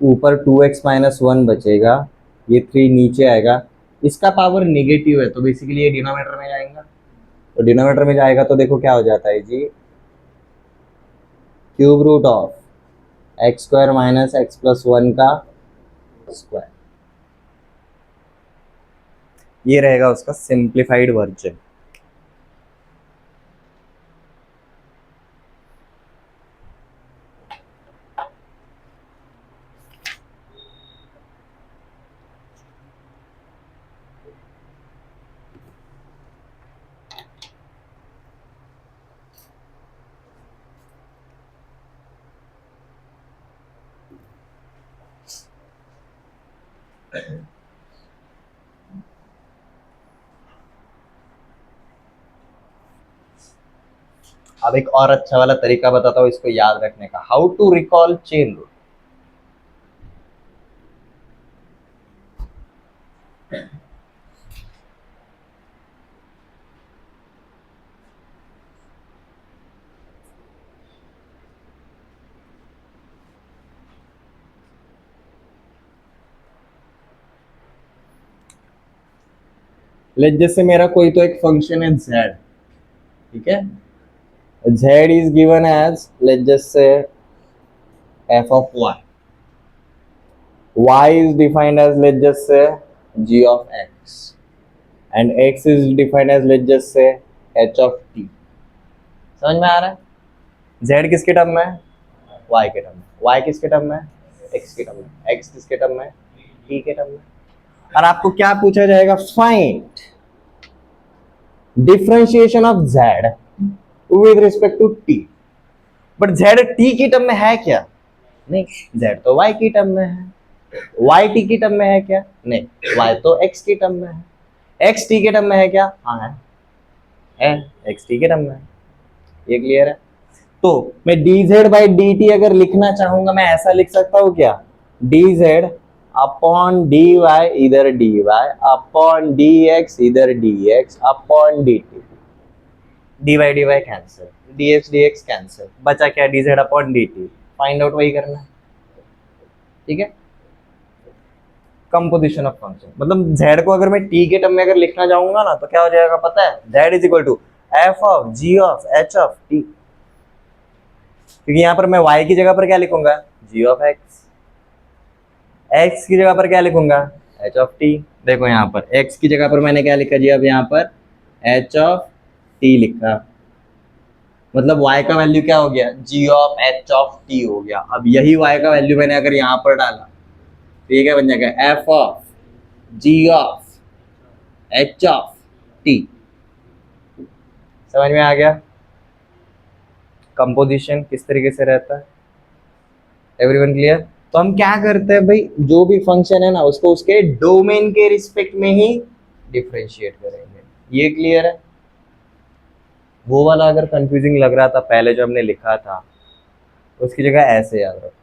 ऊपर 2x माइनस वन बचेगा, ये 3 नीचे आएगा, इसका पावर नेगेटिव है तो बेसिकली ये डिनोमिनेटर में जाएगा, तो डिनोमिनेटर में जाएगा तो देखो क्या हो जाता है जी, cube root of x square minus x plus one का स्क्वायर, ये रहेगा उसका सिंप्लीफाइड वर्जन। अब एक और अच्छा वाला तरीका बताता हूँ इसको याद रखने का, how to recall chain rule. Let जैसे मेरा कोई तो एक फंक्शन है z, ठीक है, z is given as let just say f of y is defined as let's just say g of x, and x is defined as let's just say h of t। समझ में आ रहा है? z किसके term में है? y के term में। y किसके टर्म में है? x के टर्म में। x किसके टर्म में है? t के टर्म में। और आपको क्या पूछा जाएगा? Find differentiation of z with respect to t। But z t की टर्म में है क्या? नहीं। z तो y की टर्म में है। y t की टर्म में है क्या? नहीं। y तो x की टर्म में है। x t के टर्म में है क्या? हाँ है x t के टर्म में है। ये क्लियर है? तो मैं dz बाई dt अगर लिखना चाहूंगा, मैं ऐसा लिख सकता हूं क्या, dz अपॉन dy इधर dy अपॉन dx इधर dx upon dt, dy dy cancel, dx dx cancel, बचा क्या, dz upon dt। Find out वही करना है, ठीक है। कंपोजिशन ऑफ फंक्शन मतलब z को अगर मैं t के टर्म में अगर लिखना चाहूंगा ना, तो क्या हो जाएगा पता है, z is equal to f of g of h of t, क्योंकि यहाँ पर मैं y की जगह पर क्या लिखूंगा, g ऑफ x, x की जगह पर क्या लिखूंगा, h ऑफ t। देखो यहाँ पर x की जगह पर मैंने क्या लिखा जी, अब यहाँ पर h ऑफ t लिखा, मतलब y का वैल्यू क्या हो गया, g of h of t हो गया। अब यही y का वैल्यू मैंने अगर यहाँ पर डाला, तो ये क्या बन जाएगा, f of g of h of t। समझ में आ गया कंपोजिशन किस तरीके से रहता है? Everyone clear? तो हम क्या करते हैं भाई, जो भी फंक्शन है ना, उसको उसके डोमेन के रिस्पेक्ट में ही डिफरेंशिएट करेंगे। ये क्लियर है? वो वाला अगर कंफ्यूजिंग लग रहा था पहले जो हमने लिखा था, उसकी जगह ऐसे याद रखो,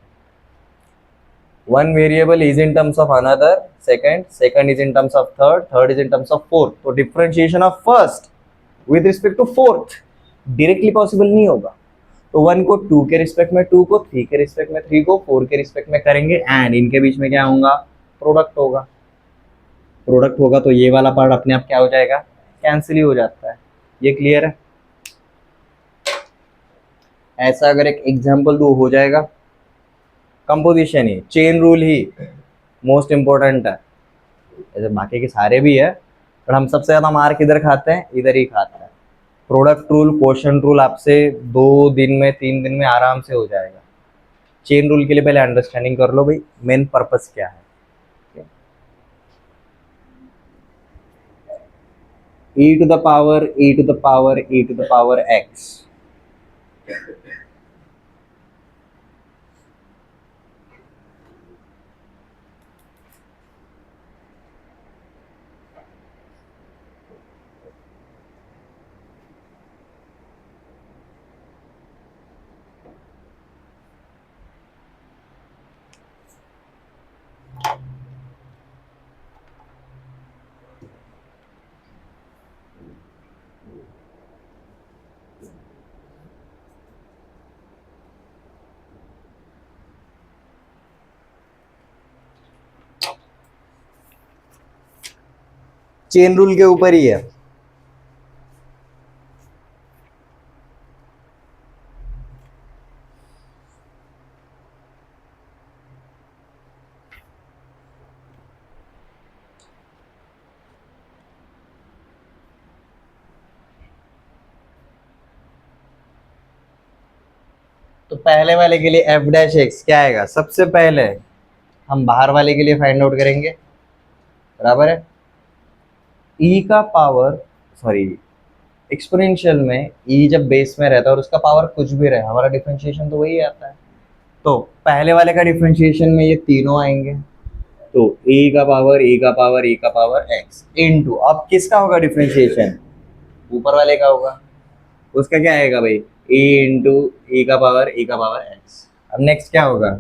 one variable is in terms of another, second is in terms of third is in terms of fourth. तो differentiation of first with respect to fourth directly possible नहीं होगा, तो 1 को 2 के रिस्पेक्ट में, 2 को 3 के रिस्पेक्ट में, 3 को 4 के रिस्पेक्ट में करेंगे, एंड इनके बीच में क्या होगा, प्रोडक्ट होगा। प्रोडक्ट होगा तो ये वाला पार्ट अपने आप क्या हो जाएगा, कैंसिल ही हो जाता है। ये क्लियर है? ऐसा अगर एक एग्जाम्पल दो हो जाएगा। कंपोजिशन ही, चेन रूल ही मोस्ट इंपॉर्टेंट है। ऐसे बाकी के सारे भी है, पर हम सबसे ज़्यादा मार किधर खाते हैं, इधर ही खाते हैं। प्रोडक्ट रूल, क्वोशंट रूल आपसे 2 दिन में 3 दिन में आराम से हो जाएगा। चेन रूल के लिए पहले अंडरस्टैंडिंग कर लो भाई, मेन पर्पस क्या है। e to the power e to the power e to the power x, chain rule के ऊपर ही है। तो पहले वाले के लिए एफ डैश एक्स क्या आएगा, सबसे पहले हम बाहर वाले के लिए फाइंड आउट करेंगे, बराबर है। ई का पावर, सॉरी, एक्सपोनेंशियल में ई जब बेस में रहता है और उसका पावर कुछ भी रहे, हमारा डिफरेंशिएशन तो वही आता है। तो पहले वाले का डिफरेंशिएशन में ये तीनों आएंगे, तो ए का पावर ए का पावर ए का पावर एक्स इनटू, अब किसका होगा डिफरेंशिएशन, ऊपर वाले का होगा, उसका क्या आएगा भाई, ए इंटू ए का पावर एक्स। अब नेक्स्ट क्या होगा,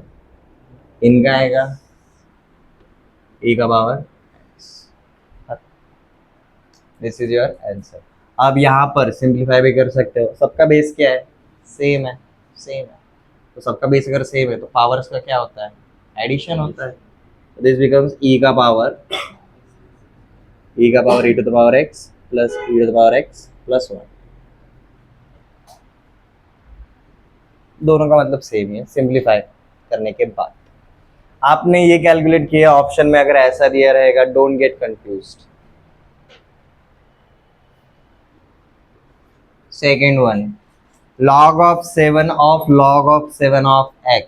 इनका आएगा ए का power x. This is your answer. अब यहाँ पर सिंप्लीफाई भी कर सकते हो, सबका बेस क्या है, सेम है, सेम है। तो सबका बेस अगर सेम है तो पावर्स का क्या होता है, एडिशन होता है। दिस बिकम्स e का power e to the power x plus e to the power x plus 1। दोनों का मतलब सेम ही है सिंप्लीफाई करने के बाद। आपने ये कैलकुलेट किया ऑप्शन में, अगर ऐसा दिया रहेगा don't get confused. Second one, log of 7 of log of 7 of x।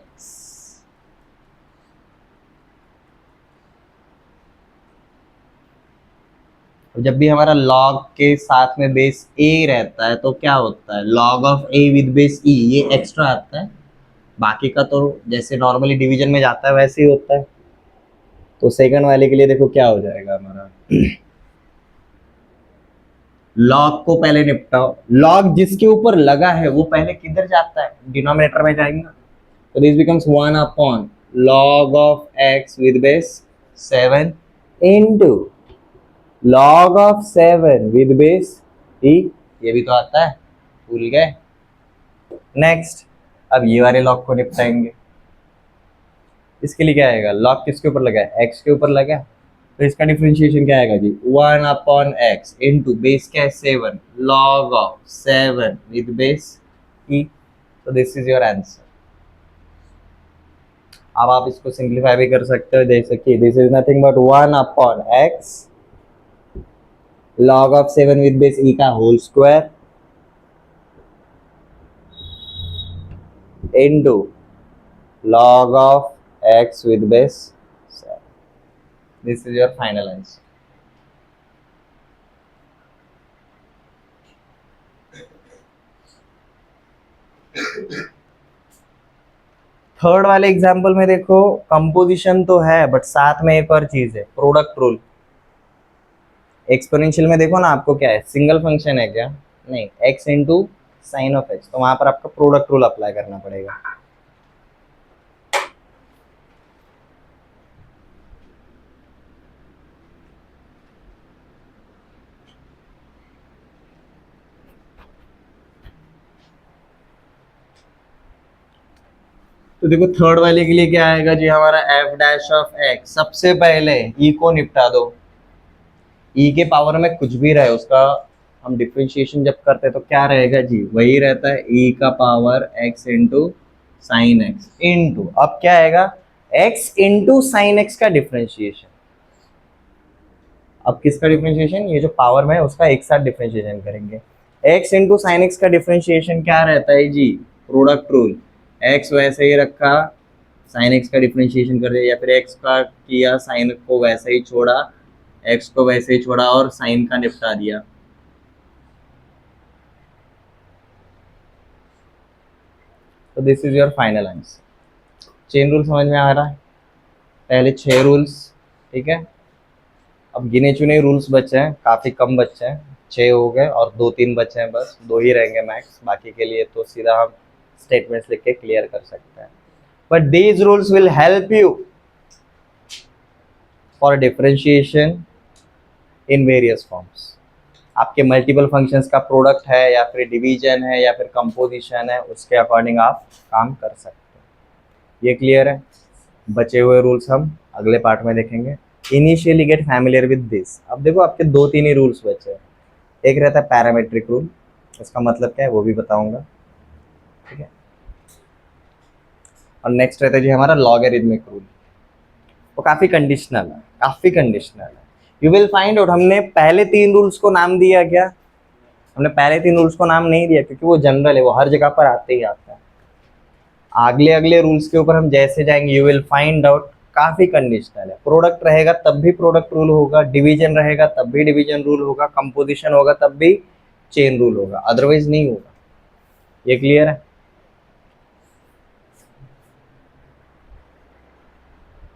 जब भी हमारा log के साथ में बेस a रहता है तो क्या होता है, log of a with base e, ये एक्स्ट्रा आता है। बाकी का तो जैसे नॉर्मली डिवीजन में जाता है वैसे ही होता है। तो सेकंड वाले के लिए देखो क्या हो जाएगा हमारा, लॉग को पहले निपटाओ, लॉग जिसके ऊपर लगा है वो पहले किधर जाता है, डिनोमिनेटर में जाएगा। तो this becomes 1 upon log of x with base 7 into log of 7 with base e, ये भी तो आता है, भूल गए। नेक्स्ट, अब ये वाले लॉग को निपटाएंगे। इसके लिए क्या आएगा, लॉग किसके ऊपर लगा है, x के ऊपर लगा है, तो इसका डिफरेंशिएशन क्या आएगा जी, 1 अपॉन एक्स इंटू बेस क्या है 7, log of 7 with base e। तो दिस इज योर आंसर। अब आप इसको सिंप्लीफाई भी कर सकते हो, देख सकते this is nothing but 1 upon x log of 7 with base e का whole square into log of x with base 7। This is your final answer। Third वाले एग्जाम्पल में देखो कंपोजिशन तो है बट साथ में एक और चीज है, प्रोडक्ट रूल। एक्सपोनेंशियल में देखो ना, आपको क्या है, सिंगल फंक्शन है क्या, नहीं, x into sign of x, तो वहां पर आपका प्रोडक्ट रूल अप्लाई करना पड़ेगा। तो देखो थर्ड वाले के लिए क्या आएगा जी, हमारा एफ डैश ऑफ एक्स, सबसे पहले ई को निपटा दो। ई के पावर में कुछ भी रहे उसका हम डिफ्रेंशिएशन जब करते हैं तो क्या रहेगा जी, वही रहता है e का power x into sine x into, अब क्या आएगा x इंटू साइन एक्स का डिफ्रेंशिएशन। अब किसका डिफरेंशिएशन, ये जो पावर में है उसका एक साथ डिफरेंशिएशन करेंगे। x इंटू साइन एक्स का डिफरेंशिएशन क्या रहता है जी, प्रोडक्ट रूल। x वैसे ही रखा, साइन एक्स का डिफरेंशिएशन कर दिया, या फिर x का किया, साइन को वैसे ही छोड़ा, x को वैसे ही छोड़ा और साइन का निपटा दिया। तो this is your final answer. Chain rule समझ में आ रहा है, पहले 6 रूल्स, ठीक है। अब गिने चुने रूल्स बचे हैं, काफ़ी कम बचे हैं, 6 हो गए और 2-3 बचे हैं, बस 2 ही रहेंगे मैक्स, बाकी के लिए तो सीधा हम स्टेटमेंट्स लिख के क्लियर कर सकते हैं। But these rules will help you for differentiation in various forms. आपके मल्टीपल फंक्शंस का प्रोडक्ट है या फिर डिवीजन है या फिर कंपोजिशन है, उसके अकॉर्डिंग आप काम कर सकते हैं। ये क्लियर है। बचे हुए रूल्स हम अगले पार्ट में देखेंगे। Initially get familiar with this. अब देखो आपके 2-3 ही रूल्स बचे हैं। एक रहता है पैरामेट्रिक रूल, उसका मतलब क्या है वो भी बताऊंगा, ठीक है। और नेक्स्ट रहता है जी हमारा लॉगरिथमिक रूल, वो काफ़ी कंडीशनल है, काफ़ी कंडीशनल है। यू विल फाइंड आउट, हमने पहले 3 रूल्स को नाम दिया क्या, हमने पहले 3 रूल्स को नाम नहीं दिया क्योंकि वो जनरल है, वो हर जगह पर आते ही आता है। अगले अगले रूल्स के ऊपर हम जैसे जाएंगे यू विल फाइंड आउट काफ़ी कंडीशनल है। प्रोडक्ट रहेगा तब भी प्रोडक्ट रूल होगा, डिवीजन रहेगा तब भी डिवीजन रूल होगा, कंपोजिशन होगा तब भी चेन रूल होगा, अदरवाइज नहीं होगा। ये क्लियर है।